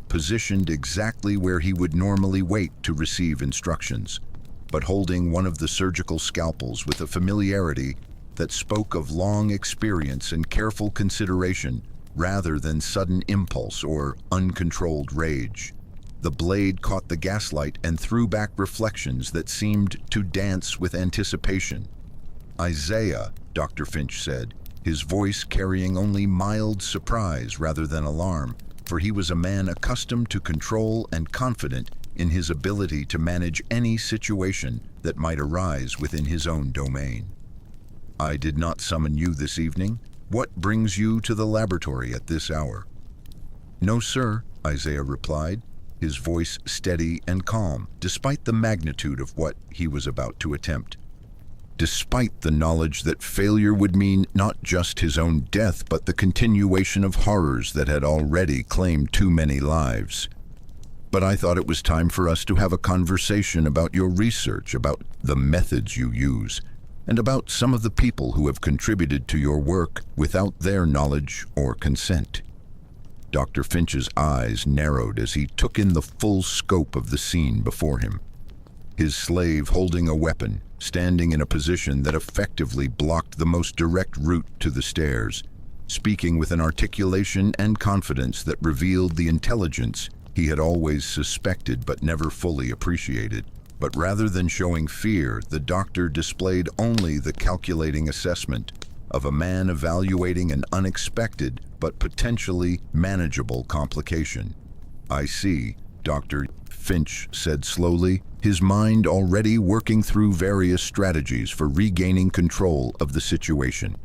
positioned exactly where he would normally wait to receive instructions, but holding one of the surgical scalpels with a familiarity that spoke of long experience and careful consideration rather than sudden impulse or uncontrolled rage. The blade caught the gaslight and threw back reflections that seemed to dance with anticipation. "Isaiah," Dr. Finch said, his voice carrying only mild surprise rather than alarm, for he was a man accustomed to control and confident in his ability to manage any situation that might arise within his own domain. "I did not summon you this evening. What brings you to the laboratory at this hour?" "No, sir," Isaiah replied, his voice steady and calm, despite the magnitude of what he was about to attempt. Despite the knowledge that failure would mean not just his own death, but the continuation of horrors that had already claimed too many lives. "But I thought it was time for us to have a conversation about your research, about the methods you use, and about some of the people who have contributed to your work without their knowledge or consent." Dr. Finch's eyes narrowed as he took in the full scope of the scene before him. His slave holding a weapon, standing in a position that effectively blocked the most direct route to the stairs, speaking with an articulation and confidence that revealed the intelligence he had always suspected but never fully appreciated. But rather than showing fear, the doctor displayed only the calculating assessment of a man evaluating an unexpected but potentially manageable complication. "I see," Dr. Finch said slowly, his mind already working through various strategies for regaining control of the situation.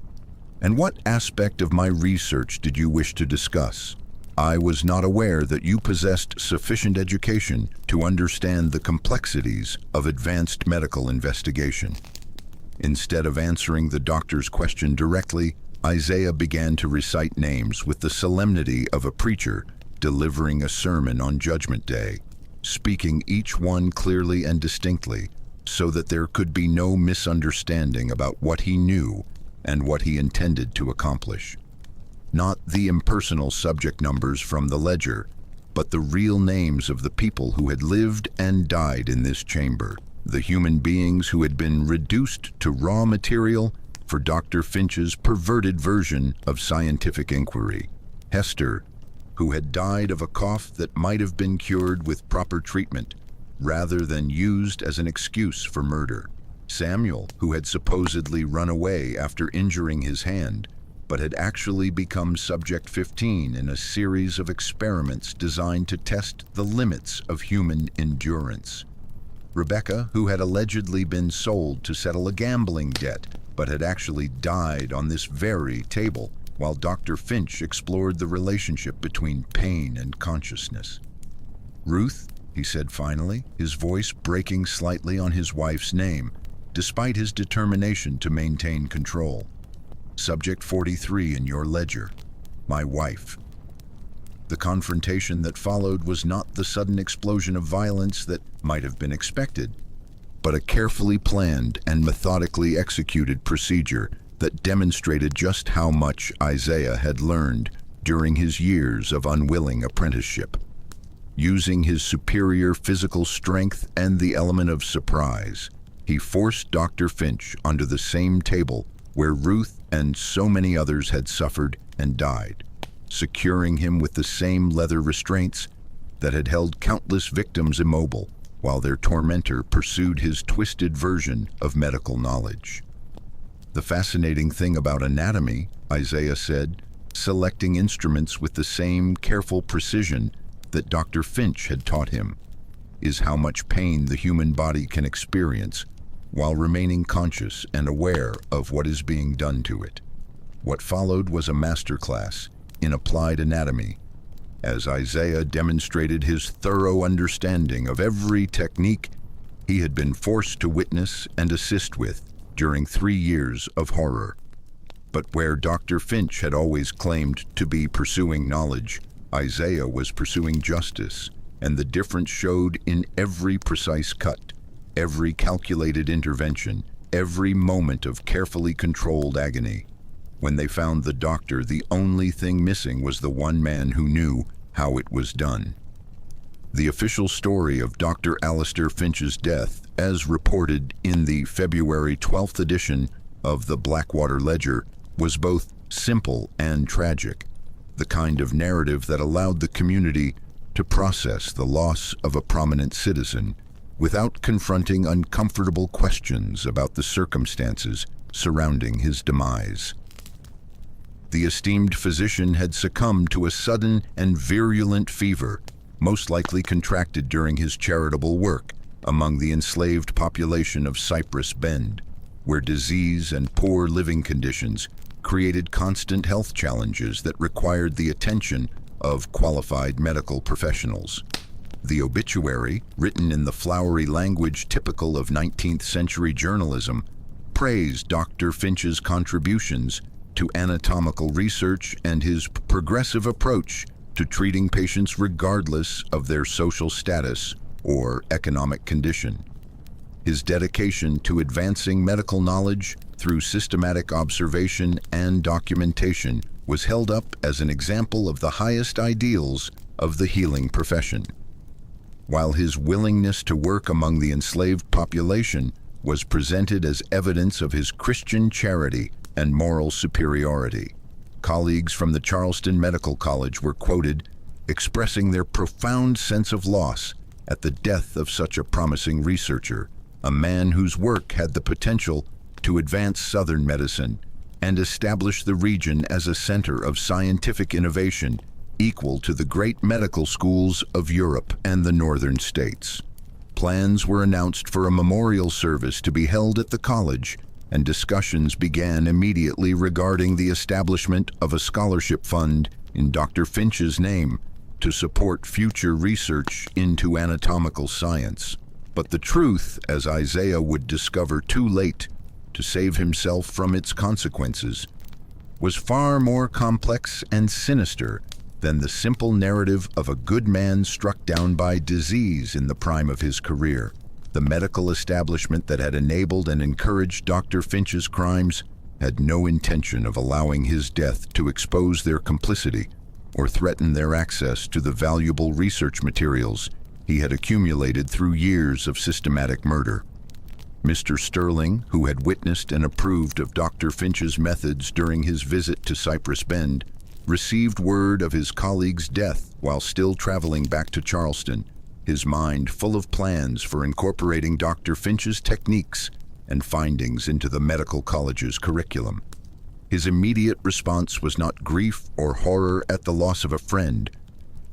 "And what aspect of my research did you wish to discuss? I was not aware that you possessed sufficient education to understand the complexities of advanced medical investigation." Instead of answering the doctor's question directly, Isaiah began to recite names with the solemnity of a preacher delivering a sermon on Judgment Day, speaking each one clearly and distinctly so that there could be no misunderstanding about what he knew and what he intended to accomplish. Not the impersonal subject numbers from the ledger, but the real names of the people who had lived and died in this chamber, the human beings who had been reduced to raw material for Dr. Finch's perverted version of scientific inquiry. Hester, who had died of a cough that might have been cured with proper treatment, rather than used as an excuse for murder. Samuel, who had supposedly run away after injuring his hand, but had actually become Subject 15 in a series of experiments designed to test the limits of human endurance. Rebecca, who had allegedly been sold to settle a gambling debt, but had actually died on this very table, while Dr. Finch explored the relationship between pain and consciousness. "Ruth," he said finally, his voice breaking slightly on his wife's name, despite his determination to maintain control. "Subject 43 in your ledger, my wife." The confrontation that followed was not the sudden explosion of violence that might have been expected, but a carefully planned and methodically executed procedure that demonstrated just how much Isaiah had learned during his years of unwilling apprenticeship. Using his superior physical strength and the element of surprise, he forced Dr. Finch onto the same table where Ruth and so many others had suffered and died, securing him with the same leather restraints that had held countless victims immobile while their tormentor pursued his twisted version of medical knowledge. "The fascinating thing about anatomy," Isaiah said, selecting instruments with the same careful precision that Dr. Finch had taught him, "is how much pain the human body can experience while remaining conscious and aware of what is being done to it. What followed was a masterclass in applied anatomy, as Isaiah demonstrated his thorough understanding of every technique he had been forced to witness and assist with during 3 years of horror. But where Dr. Finch had always claimed to be pursuing knowledge, Isaiah was pursuing justice, and the difference showed in every precise cut, every calculated intervention, every moment of carefully controlled agony. When they found the doctor, the only thing missing was the one man who knew how it was done. The official story of Dr. Alistair Finch's death, as reported in the February 12th edition of the Blackwater Ledger, was both simple and tragic, the kind of narrative that allowed the community to process the loss of a prominent citizen without confronting uncomfortable questions about the circumstances surrounding his demise. The esteemed physician had succumbed to a sudden and virulent fever, most likely contracted during his charitable work among the enslaved population of Cypress Bend, where disease and poor living conditions created constant health challenges that required the attention of qualified medical professionals. The obituary, written in the flowery language typical of 19th century journalism, praised Dr. Finch's contributions to anatomical research and his progressive approach to treating patients regardless of their social status or economic condition. His dedication to advancing medical knowledge through systematic observation and documentation was held up as an example of the highest ideals of the healing profession, while his willingness to work among the enslaved population was presented as evidence of his Christian charity and moral superiority. Colleagues from the Charleston Medical College were quoted expressing their profound sense of loss at the death of such a promising researcher, a man whose work had the potential to advance Southern medicine and establish the region as a center of scientific innovation equal to the great medical schools of Europe and the northern states. Plans were announced for a memorial service to be held at the college, and discussions began immediately regarding the establishment of a scholarship fund in Dr. Finch's name to support future research into anatomical science. But the truth, as Isaiah would discover too late to save himself from its consequences, was far more complex and sinister than the simple narrative of a good man struck down by disease in the prime of his career. The medical establishment that had enabled and encouraged Dr. Finch's crimes had no intention of allowing his death to expose their complicity or threaten their access to the valuable research materials he had accumulated through years of systematic murder. Mr. Sterling, who had witnessed and approved of Dr. Finch's methods during his visit to Cypress Bend, received word of his colleague's death while still traveling back to Charleston, his mind full of plans for incorporating Dr. Finch's techniques and findings into the medical college's curriculum. His immediate response was not grief or horror at the loss of a friend,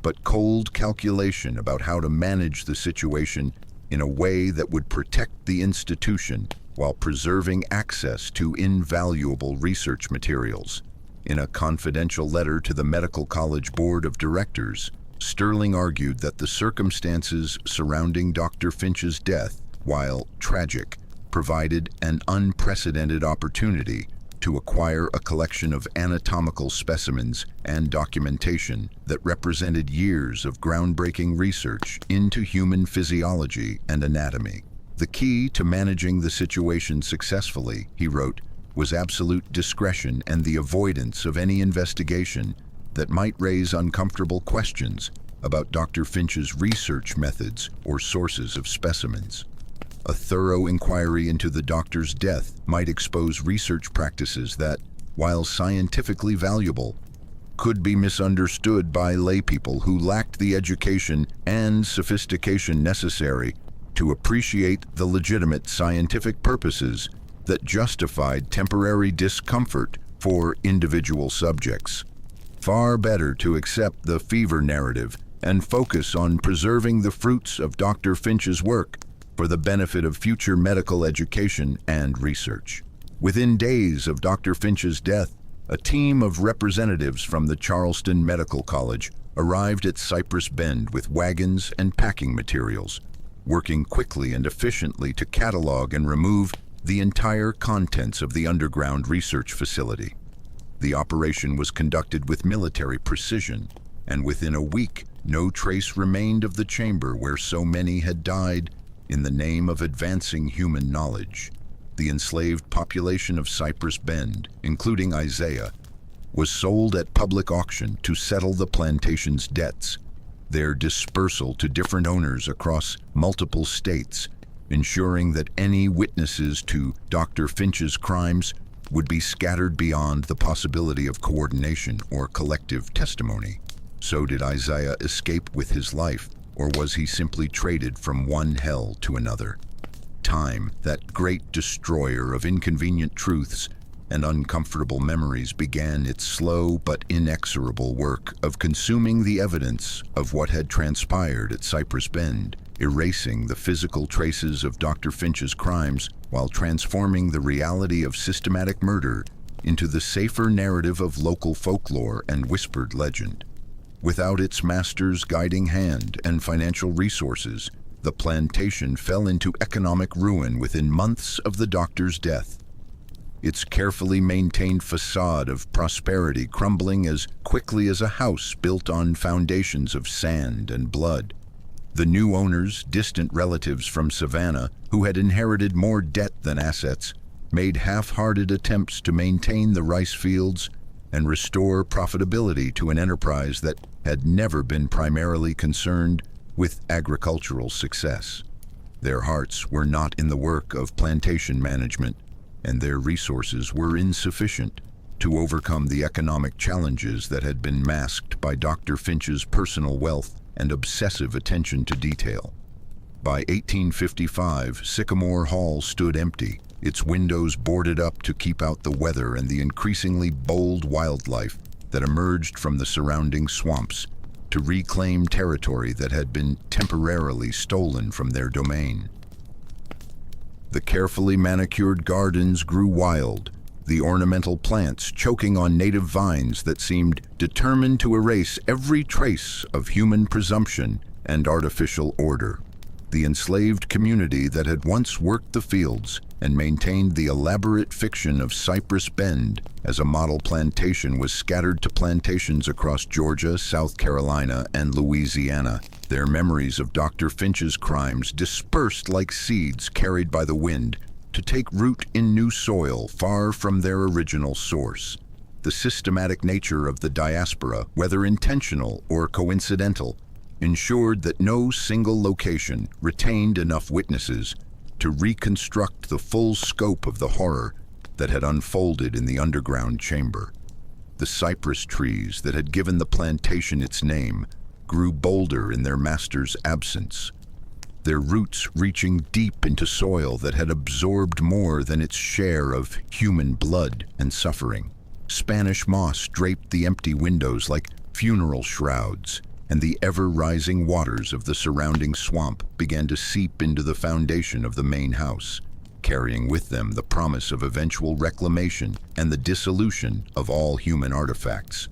but cold calculation about how to manage the situation in a way that would protect the institution while preserving access to invaluable research materials. In a confidential letter to the Medical College Board of Directors, Sterling argued that the circumstances surrounding Dr. Finch's death, while tragic, provided an unprecedented opportunity to acquire a collection of anatomical specimens and documentation that represented years of groundbreaking research into human physiology and anatomy. The key to managing the situation successfully, he wrote, was absolute discretion and the avoidance of any investigation that might raise uncomfortable questions about Dr. Finch's research methods or sources of specimens. A thorough inquiry into the doctor's death might expose research practices that, while scientifically valuable, could be misunderstood by laypeople who lacked the education and sophistication necessary to appreciate the legitimate scientific purposes that justified temporary discomfort for individual subjects. Far better to accept the fever narrative and focus on preserving the fruits of Dr. Finch's work for the benefit of future medical education and research. Within days of Dr. Finch's death, a team of representatives from the Charleston Medical College arrived at Cypress Bend with wagons and packing materials, working quickly and efficiently to catalog and remove the entire contents of the underground research facility. The operation was conducted with military precision, and within a week, no trace remained of the chamber where so many had died in the name of advancing human knowledge. The enslaved population of Cypress Bend, including Isaiah, was sold at public auction to settle the plantation's debts. Their dispersal to different owners across multiple states, ensuring that any witnesses to Dr. Finch's crimes would be scattered beyond the possibility of coordination or collective testimony. So did Isaiah escape with his life, or was he simply traded from one hell to another? Time, that great destroyer of inconvenient truths and uncomfortable memories, began its slow but inexorable work of consuming the evidence of what had transpired at Cypress Bend, erasing the physical traces of Dr. Finch's crimes while transforming the reality of systematic murder into the safer narrative of local folklore and whispered legend. Without its master's guiding hand and financial resources, the plantation fell into economic ruin within months of the doctor's death, its carefully maintained facade of prosperity crumbling as quickly as a house built on foundations of sand and blood. The new owners, distant relatives from Savannah, who had inherited more debt than assets, made half-hearted attempts to maintain the rice fields and restore profitability to an enterprise that had never been primarily concerned with agricultural success. Their hearts were not in the work of plantation management, and their resources were insufficient to overcome the economic challenges that had been masked by Dr. Finch's personal wealth and obsessive attention to detail. By 1855, Sycamore Hall stood empty, its windows boarded up to keep out the weather and the increasingly bold wildlife that emerged from the surrounding swamps to reclaim territory that had been temporarily stolen from their domain. The carefully manicured gardens grew wild, the ornamental plants choking on native vines that seemed determined to erase every trace of human presumption and artificial order. The enslaved community that had once worked the fields and maintained the elaborate fiction of Cypress Bend as a model plantation was scattered to plantations across Georgia, South Carolina, and Louisiana. Their memories of Dr. Finch's crimes dispersed like seeds carried by the wind to take root in new soil far from their original source. The systematic nature of the diaspora, whether intentional or coincidental, ensured that no single location retained enough witnesses to reconstruct the full scope of the horror that had unfolded in the underground chamber. The cypress trees that had given the plantation its name grew bolder in their master's absence, their roots reaching deep into soil that had absorbed more than its share of human blood and suffering. Spanish moss draped the empty windows like funeral shrouds, and the ever-rising waters of the surrounding swamp began to seep into the foundation of the main house, carrying with them the promise of eventual reclamation and the dissolution of all human artifacts.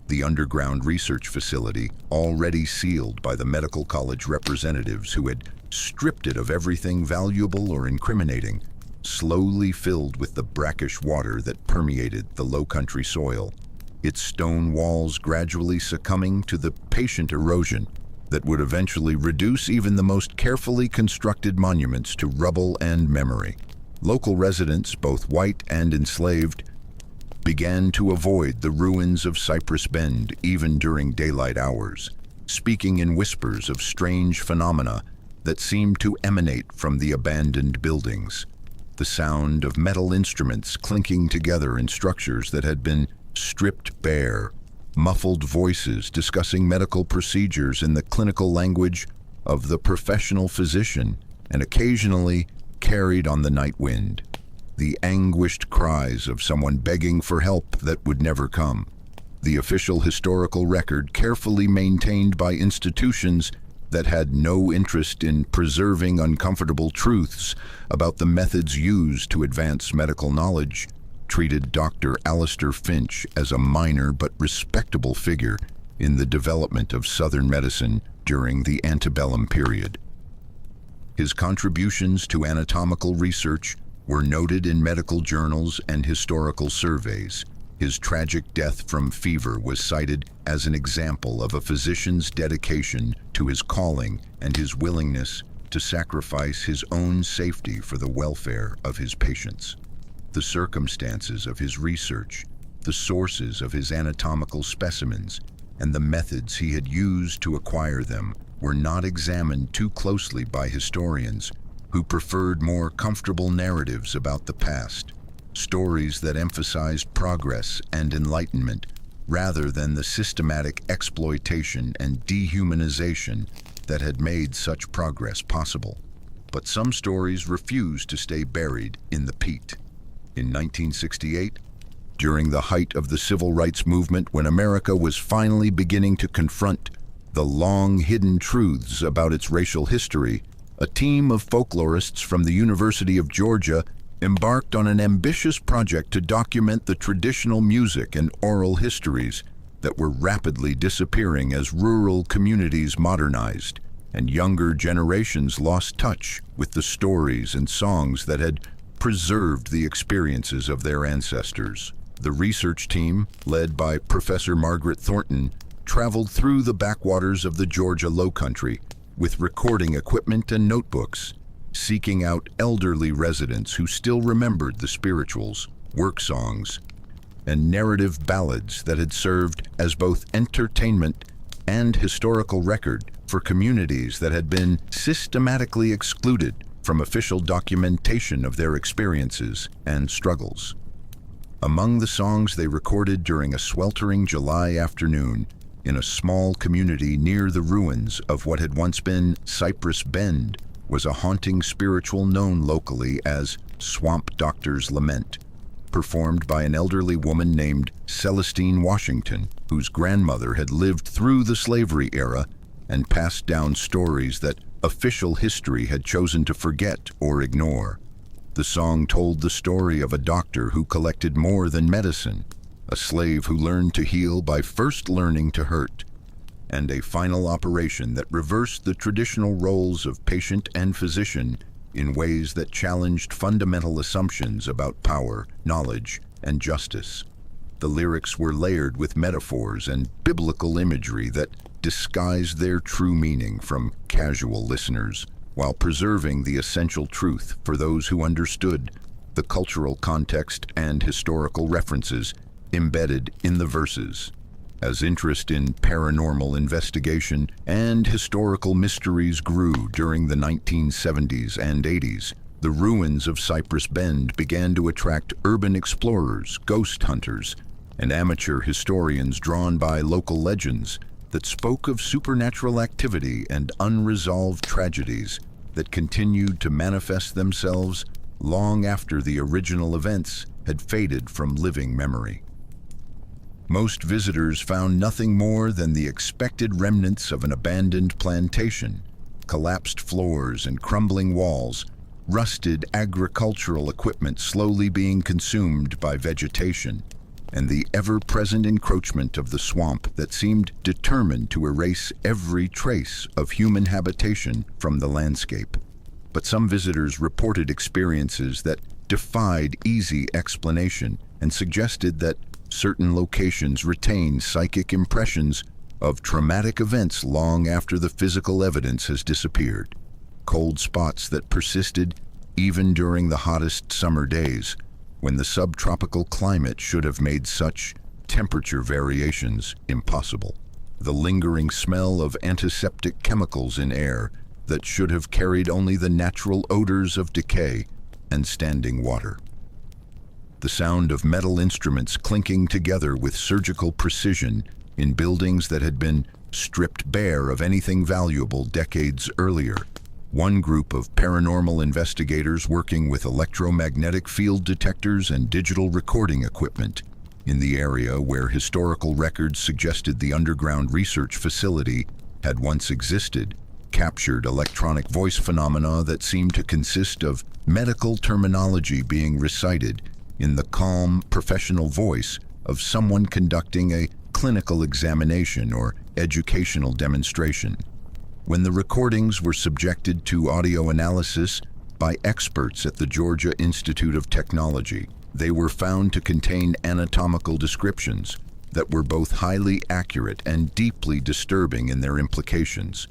The underground research facility, already sealed by the medical college representatives who had stripped it of everything valuable or incriminating, slowly filled with the brackish water that permeated the low-country soil, its stone walls gradually succumbing to the patient erosion that would eventually reduce even the most carefully constructed monuments to rubble and memory. Local residents, both white and enslaved, began to avoid the ruins of Cypress Bend even during daylight hours, speaking in whispers of strange phenomena that seemed to emanate from the abandoned buildings. The sound of metal instruments clinking together in structures that had been stripped bare, muffled voices discussing medical procedures in the clinical language of the professional physician, and occasionally carried on the night wind, the anguished cries of someone begging for help that would never come. The official historical record, carefully maintained by institutions that had no interest in preserving uncomfortable truths about the methods used to advance medical knowledge, treated Dr. Alistair Finch as a minor but respectable figure in the development of Southern medicine during the antebellum period. His contributions to anatomical research were noted in medical journals and historical surveys. His tragic death from fever was cited as an example of a physician's dedication to his calling and his willingness to sacrifice his own safety for the welfare of his patients. The circumstances of his research, the sources of his anatomical specimens, and the methods he had used to acquire them were not examined too closely by historians who preferred more comfortable narratives about the past, stories that emphasized progress and enlightenment rather than the systematic exploitation and dehumanization that had made such progress possible. But some stories refused to stay buried in the peat. In 1968, during the height of the civil rights movement, when America was finally beginning to confront the long-hidden truths about its racial history, a team of folklorists from the University of Georgia embarked on an ambitious project to document the traditional music and oral histories that were rapidly disappearing as rural communities modernized and younger generations lost touch with the stories and songs that had preserved the experiences of their ancestors. The research team, led by Professor Margaret Thornton, traveled through the backwaters of the Georgia Lowcountry with recording equipment and notebooks, seeking out elderly residents who still remembered the spirituals, work songs, and narrative ballads that had served as both entertainment and historical record for communities that had been systematically excluded from official documentation of their experiences and struggles. Among the songs they recorded during a sweltering July afternoon in a small community near the ruins of what had once been Cypress Bend was a haunting spiritual known locally as Swamp Doctor's Lament, performed by an elderly woman named Celestine Washington, whose grandmother had lived through the slavery era and passed down stories that official history had chosen to forget or ignore. The song told the story of a doctor who collected more than medicine, a slave who learned to heal by first learning to hurt, and a final operation that reversed the traditional roles of patient and physician in ways that challenged fundamental assumptions about power, knowledge, and justice. The lyrics were layered with metaphors and biblical imagery that disguised their true meaning from casual listeners, while preserving the essential truth for those who understood the cultural context and historical references embedded in the verses. As interest in paranormal investigation and historical mysteries grew during the 1970s and 80s, the ruins of Cypress Bend began to attract urban explorers, ghost hunters, and amateur historians drawn by local legends that spoke of supernatural activity and unresolved tragedies that continued to manifest themselves long after the original events had faded from living memory. Most visitors found nothing more than the expected remnants of an abandoned plantation, collapsed floors and crumbling walls, rusted agricultural equipment slowly being consumed by vegetation, and the ever-present encroachment of the swamp that seemed determined to erase every trace of human habitation from the landscape. But some visitors reported experiences that defied easy explanation and suggested that certain locations retain psychic impressions of traumatic events long after the physical evidence has disappeared. Cold spots that persisted even during the hottest summer days, when the subtropical climate should have made such temperature variations impossible. The lingering smell of antiseptic chemicals in air that should have carried only the natural odors of decay and standing water. The sound of metal instruments clinking together with surgical precision in buildings that had been stripped bare of anything valuable decades earlier. One group of paranormal investigators working with electromagnetic field detectors and digital recording equipment in the area where historical records suggested the underground research facility had once existed, captured electronic voice phenomena that seemed to consist of medical terminology being recited in the calm, professional voice of someone conducting a clinical examination or educational demonstration. When the recordings were subjected to audio analysis by experts at the Georgia Institute of Technology, they were found to contain anatomical descriptions that were both highly accurate and deeply disturbing in their implications,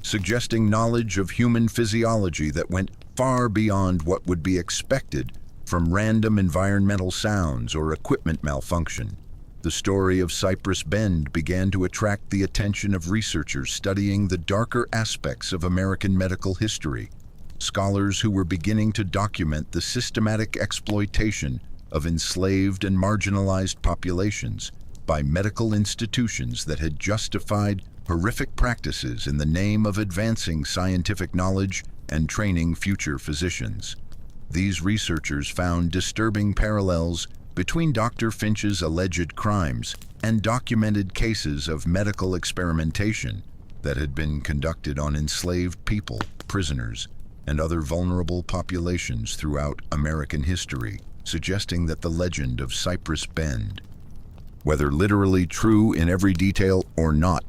suggesting knowledge of human physiology that went far beyond what would be expected from random environmental sounds or equipment malfunction. The story of Cypress Bend began to attract the attention of researchers studying the darker aspects of American medical history, scholars who were beginning to document the systematic exploitation of enslaved and marginalized populations by medical institutions that had justified horrific practices in the name of advancing scientific knowledge and training future physicians. These researchers found disturbing parallels between Dr. Finch's alleged crimes and documented cases of medical experimentation that had been conducted on enslaved people, prisoners, and other vulnerable populations throughout American history, suggesting that the legend of Cypress Bend, whether literally true in every detail or not,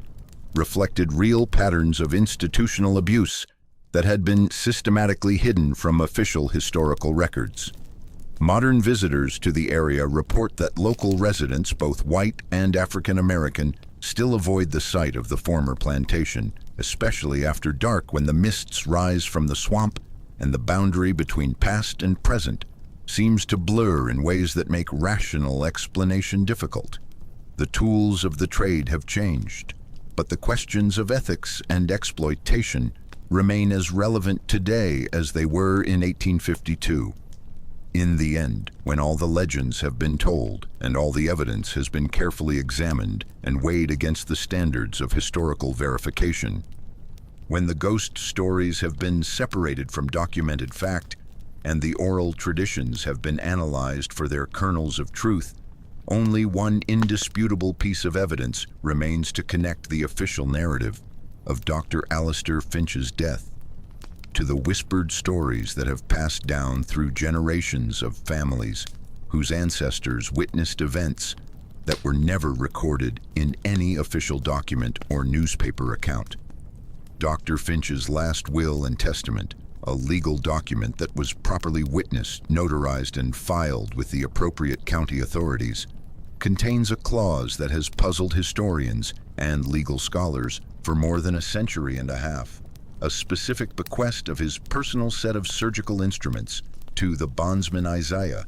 reflected real patterns of institutional abuse that had been systematically hidden from official historical records. Modern visitors to the area report that local residents, both white and African American, still avoid the site of the former plantation, especially after dark when the mists rise from the swamp and the boundary between past and present seems to blur in ways that make rational explanation difficult. The tools of the trade have changed, but the questions of ethics and exploitation remain as relevant today as they were in 1852. In the end, when all the legends have been told and all the evidence has been carefully examined and weighed against the standards of historical verification, when the ghost stories have been separated from documented fact and the oral traditions have been analyzed for their kernels of truth, only one indisputable piece of evidence remains to connect the official narrative of Dr. Alistair Finch's death to the whispered stories that have passed down through generations of families whose ancestors witnessed events that were never recorded in any official document or newspaper account. Dr. Finch's last will and testament, a legal document that was properly witnessed, notarized, and filed with the appropriate county authorities, contains a clause that has puzzled historians and legal scholars for more than a century and a half. A specific bequest of his personal set of surgical instruments to the bondsman Isaiah,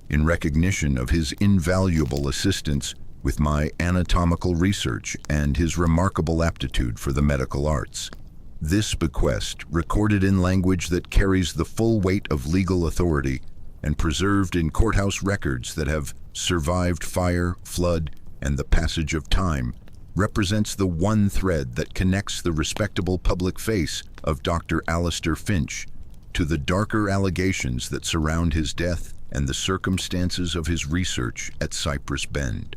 in recognition of his invaluable assistance with my anatomical research and his remarkable aptitude for the medical arts. This bequest, recorded in language that carries the full weight of legal authority and preserved in courthouse records that have survived fire, flood, and the passage of time, represents the one thread that connects the respectable public face of Dr. Alistair Finch to the darker allegations that surround his death and the circumstances of his research at Cypress Bend.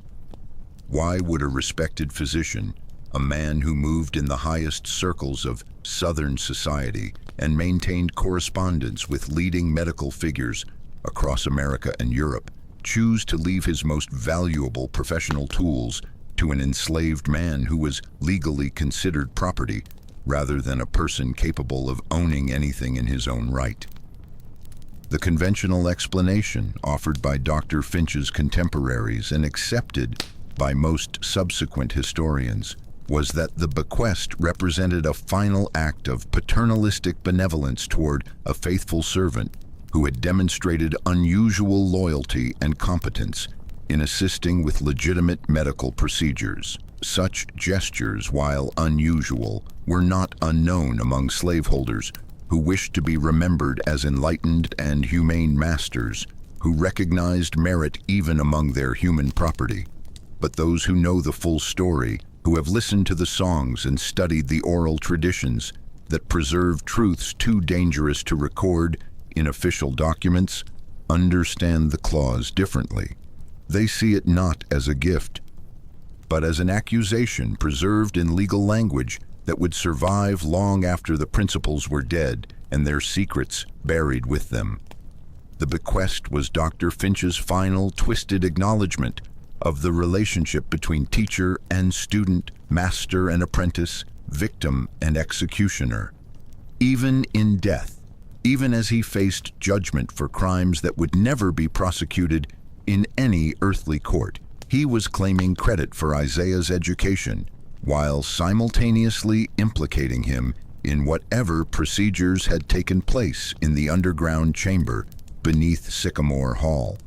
Why would a respected physician, a man who moved in the highest circles of Southern society and maintained correspondence with leading medical figures across America and Europe, choose to leave his most valuable professional tools to an enslaved man who was legally considered property, rather than a person capable of owning anything in his own right? The conventional explanation offered by Dr. Finch's contemporaries and accepted by most subsequent historians was that the bequest represented a final act of paternalistic benevolence toward a faithful servant who had demonstrated unusual loyalty and competence in assisting with legitimate medical procedures. Such gestures, while unusual, were not unknown among slaveholders who wished to be remembered as enlightened and humane masters who recognized merit even among their human property. But those who know the full story, who have listened to the songs and studied the oral traditions that preserve truths too dangerous to record in official documents, understand the clause differently. They see it not as a gift, but as an accusation preserved in legal language that would survive long after the principals were dead and their secrets buried with them. The bequest was Dr. Finch's final twisted acknowledgement of the relationship between teacher and student, master and apprentice, victim and executioner. Even in death, even as he faced judgment for crimes that would never be prosecuted in any earthly court, he was claiming credit for Isaiah's education, while simultaneously implicating him in whatever procedures had taken place in the underground chamber beneath Sycamore Hall.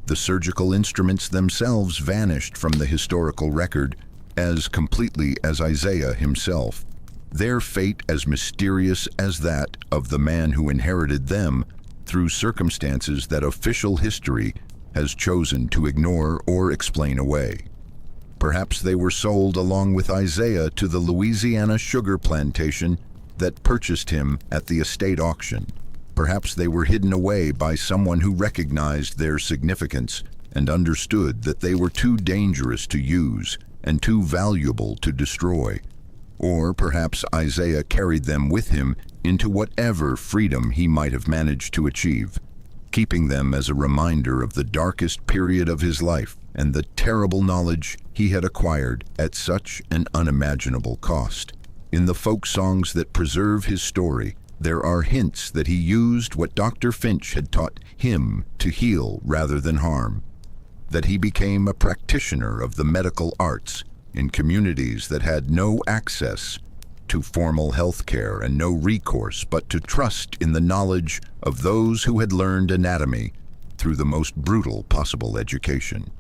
The surgical instruments themselves vanished from the historical record as completely as Isaiah himself, their fate as mysterious as that of the man who inherited them through circumstances that official history has chosen to ignore or explain away. Perhaps they were sold along with Isaiah to the Louisiana sugar plantation that purchased him at the estate auction. Perhaps they were hidden away by someone who recognized their significance and understood that they were too dangerous to use and too valuable to destroy. Or perhaps Isaiah carried them with him into whatever freedom he might have managed to achieve, keeping them as a reminder of the darkest period of his life and the terrible knowledge he had acquired at such an unimaginable cost. In the folk songs that preserve his story, there are hints that he used what Dr. Finch had taught him to heal rather than harm, that he became a practitioner of the medical arts in communities that had no access to formal health care and no recourse but to trust in the knowledge of those who had learned anatomy through the most brutal possible education.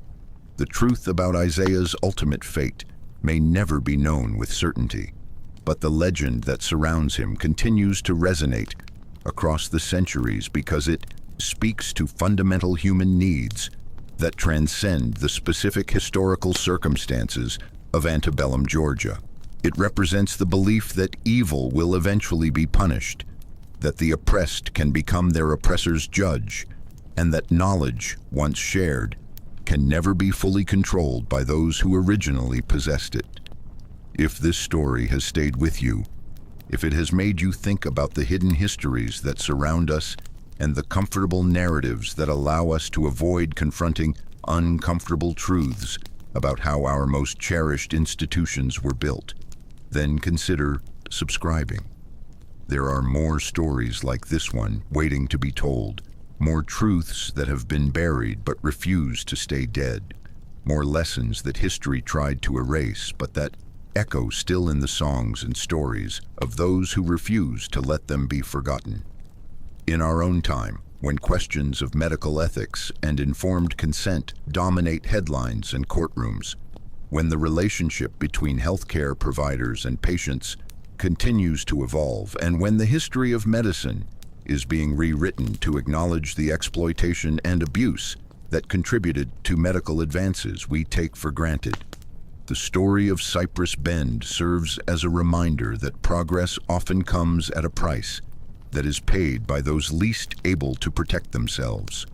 The truth about Isaiah's ultimate fate may never be known with certainty, but the legend that surrounds him continues to resonate across the centuries because it speaks to fundamental human needs that transcend the specific historical circumstances of antebellum Georgia. It represents the belief that evil will eventually be punished, that the oppressed can become their oppressor's judge, and that knowledge, once shared, can never be fully controlled by those who originally possessed it. If this story has stayed with you, if it has made you think about the hidden histories that surround us and the comfortable narratives that allow us to avoid confronting uncomfortable truths about how our most cherished institutions were built, then consider subscribing. There are more stories like this one waiting to be told, more truths that have been buried but refuse to stay dead, more lessons that history tried to erase but that echo still in the songs and stories of those who refuse to let them be forgotten. In our own time, when questions of medical ethics and informed consent dominate headlines and courtrooms, when the relationship between healthcare providers and patients continues to evolve, and when the history of medicine is being rewritten to acknowledge the exploitation and abuse that contributed to medical advances we take for granted, the story of Cypress Bend serves as a reminder that progress often comes at a price that is paid by those least able to protect themselves.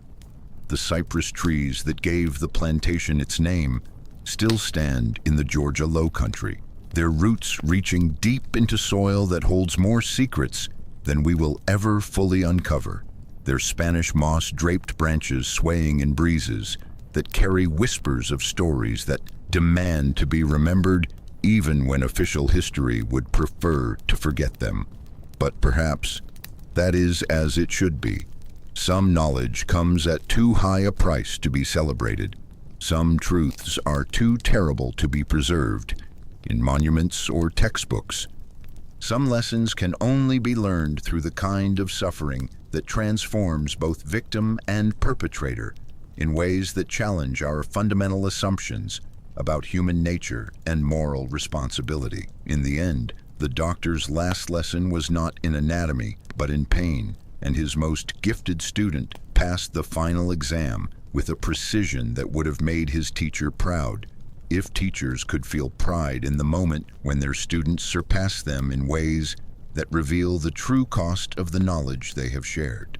The cypress trees that gave the plantation its name still stand in the Georgia Lowcountry, their roots reaching deep into soil that holds more secrets than we will ever fully uncover, their Spanish moss-draped branches swaying in breezes that carry whispers of stories that demand to be remembered even when official history would prefer to forget them. But perhaps that is as it should be. Some knowledge comes at too high a price to be celebrated. Some truths are too terrible to be preserved in monuments or textbooks. Some lessons can only be learned through the kind of suffering that transforms both victim and perpetrator in ways that challenge our fundamental assumptions about human nature and moral responsibility. In the end, the doctor's last lesson was not in anatomy, but in pain, and his most gifted student passed the final exam with a precision that would have made his teacher proud, if teachers could feel pride in the moment when their students surpass them in ways that reveal the true cost of the knowledge they have shared.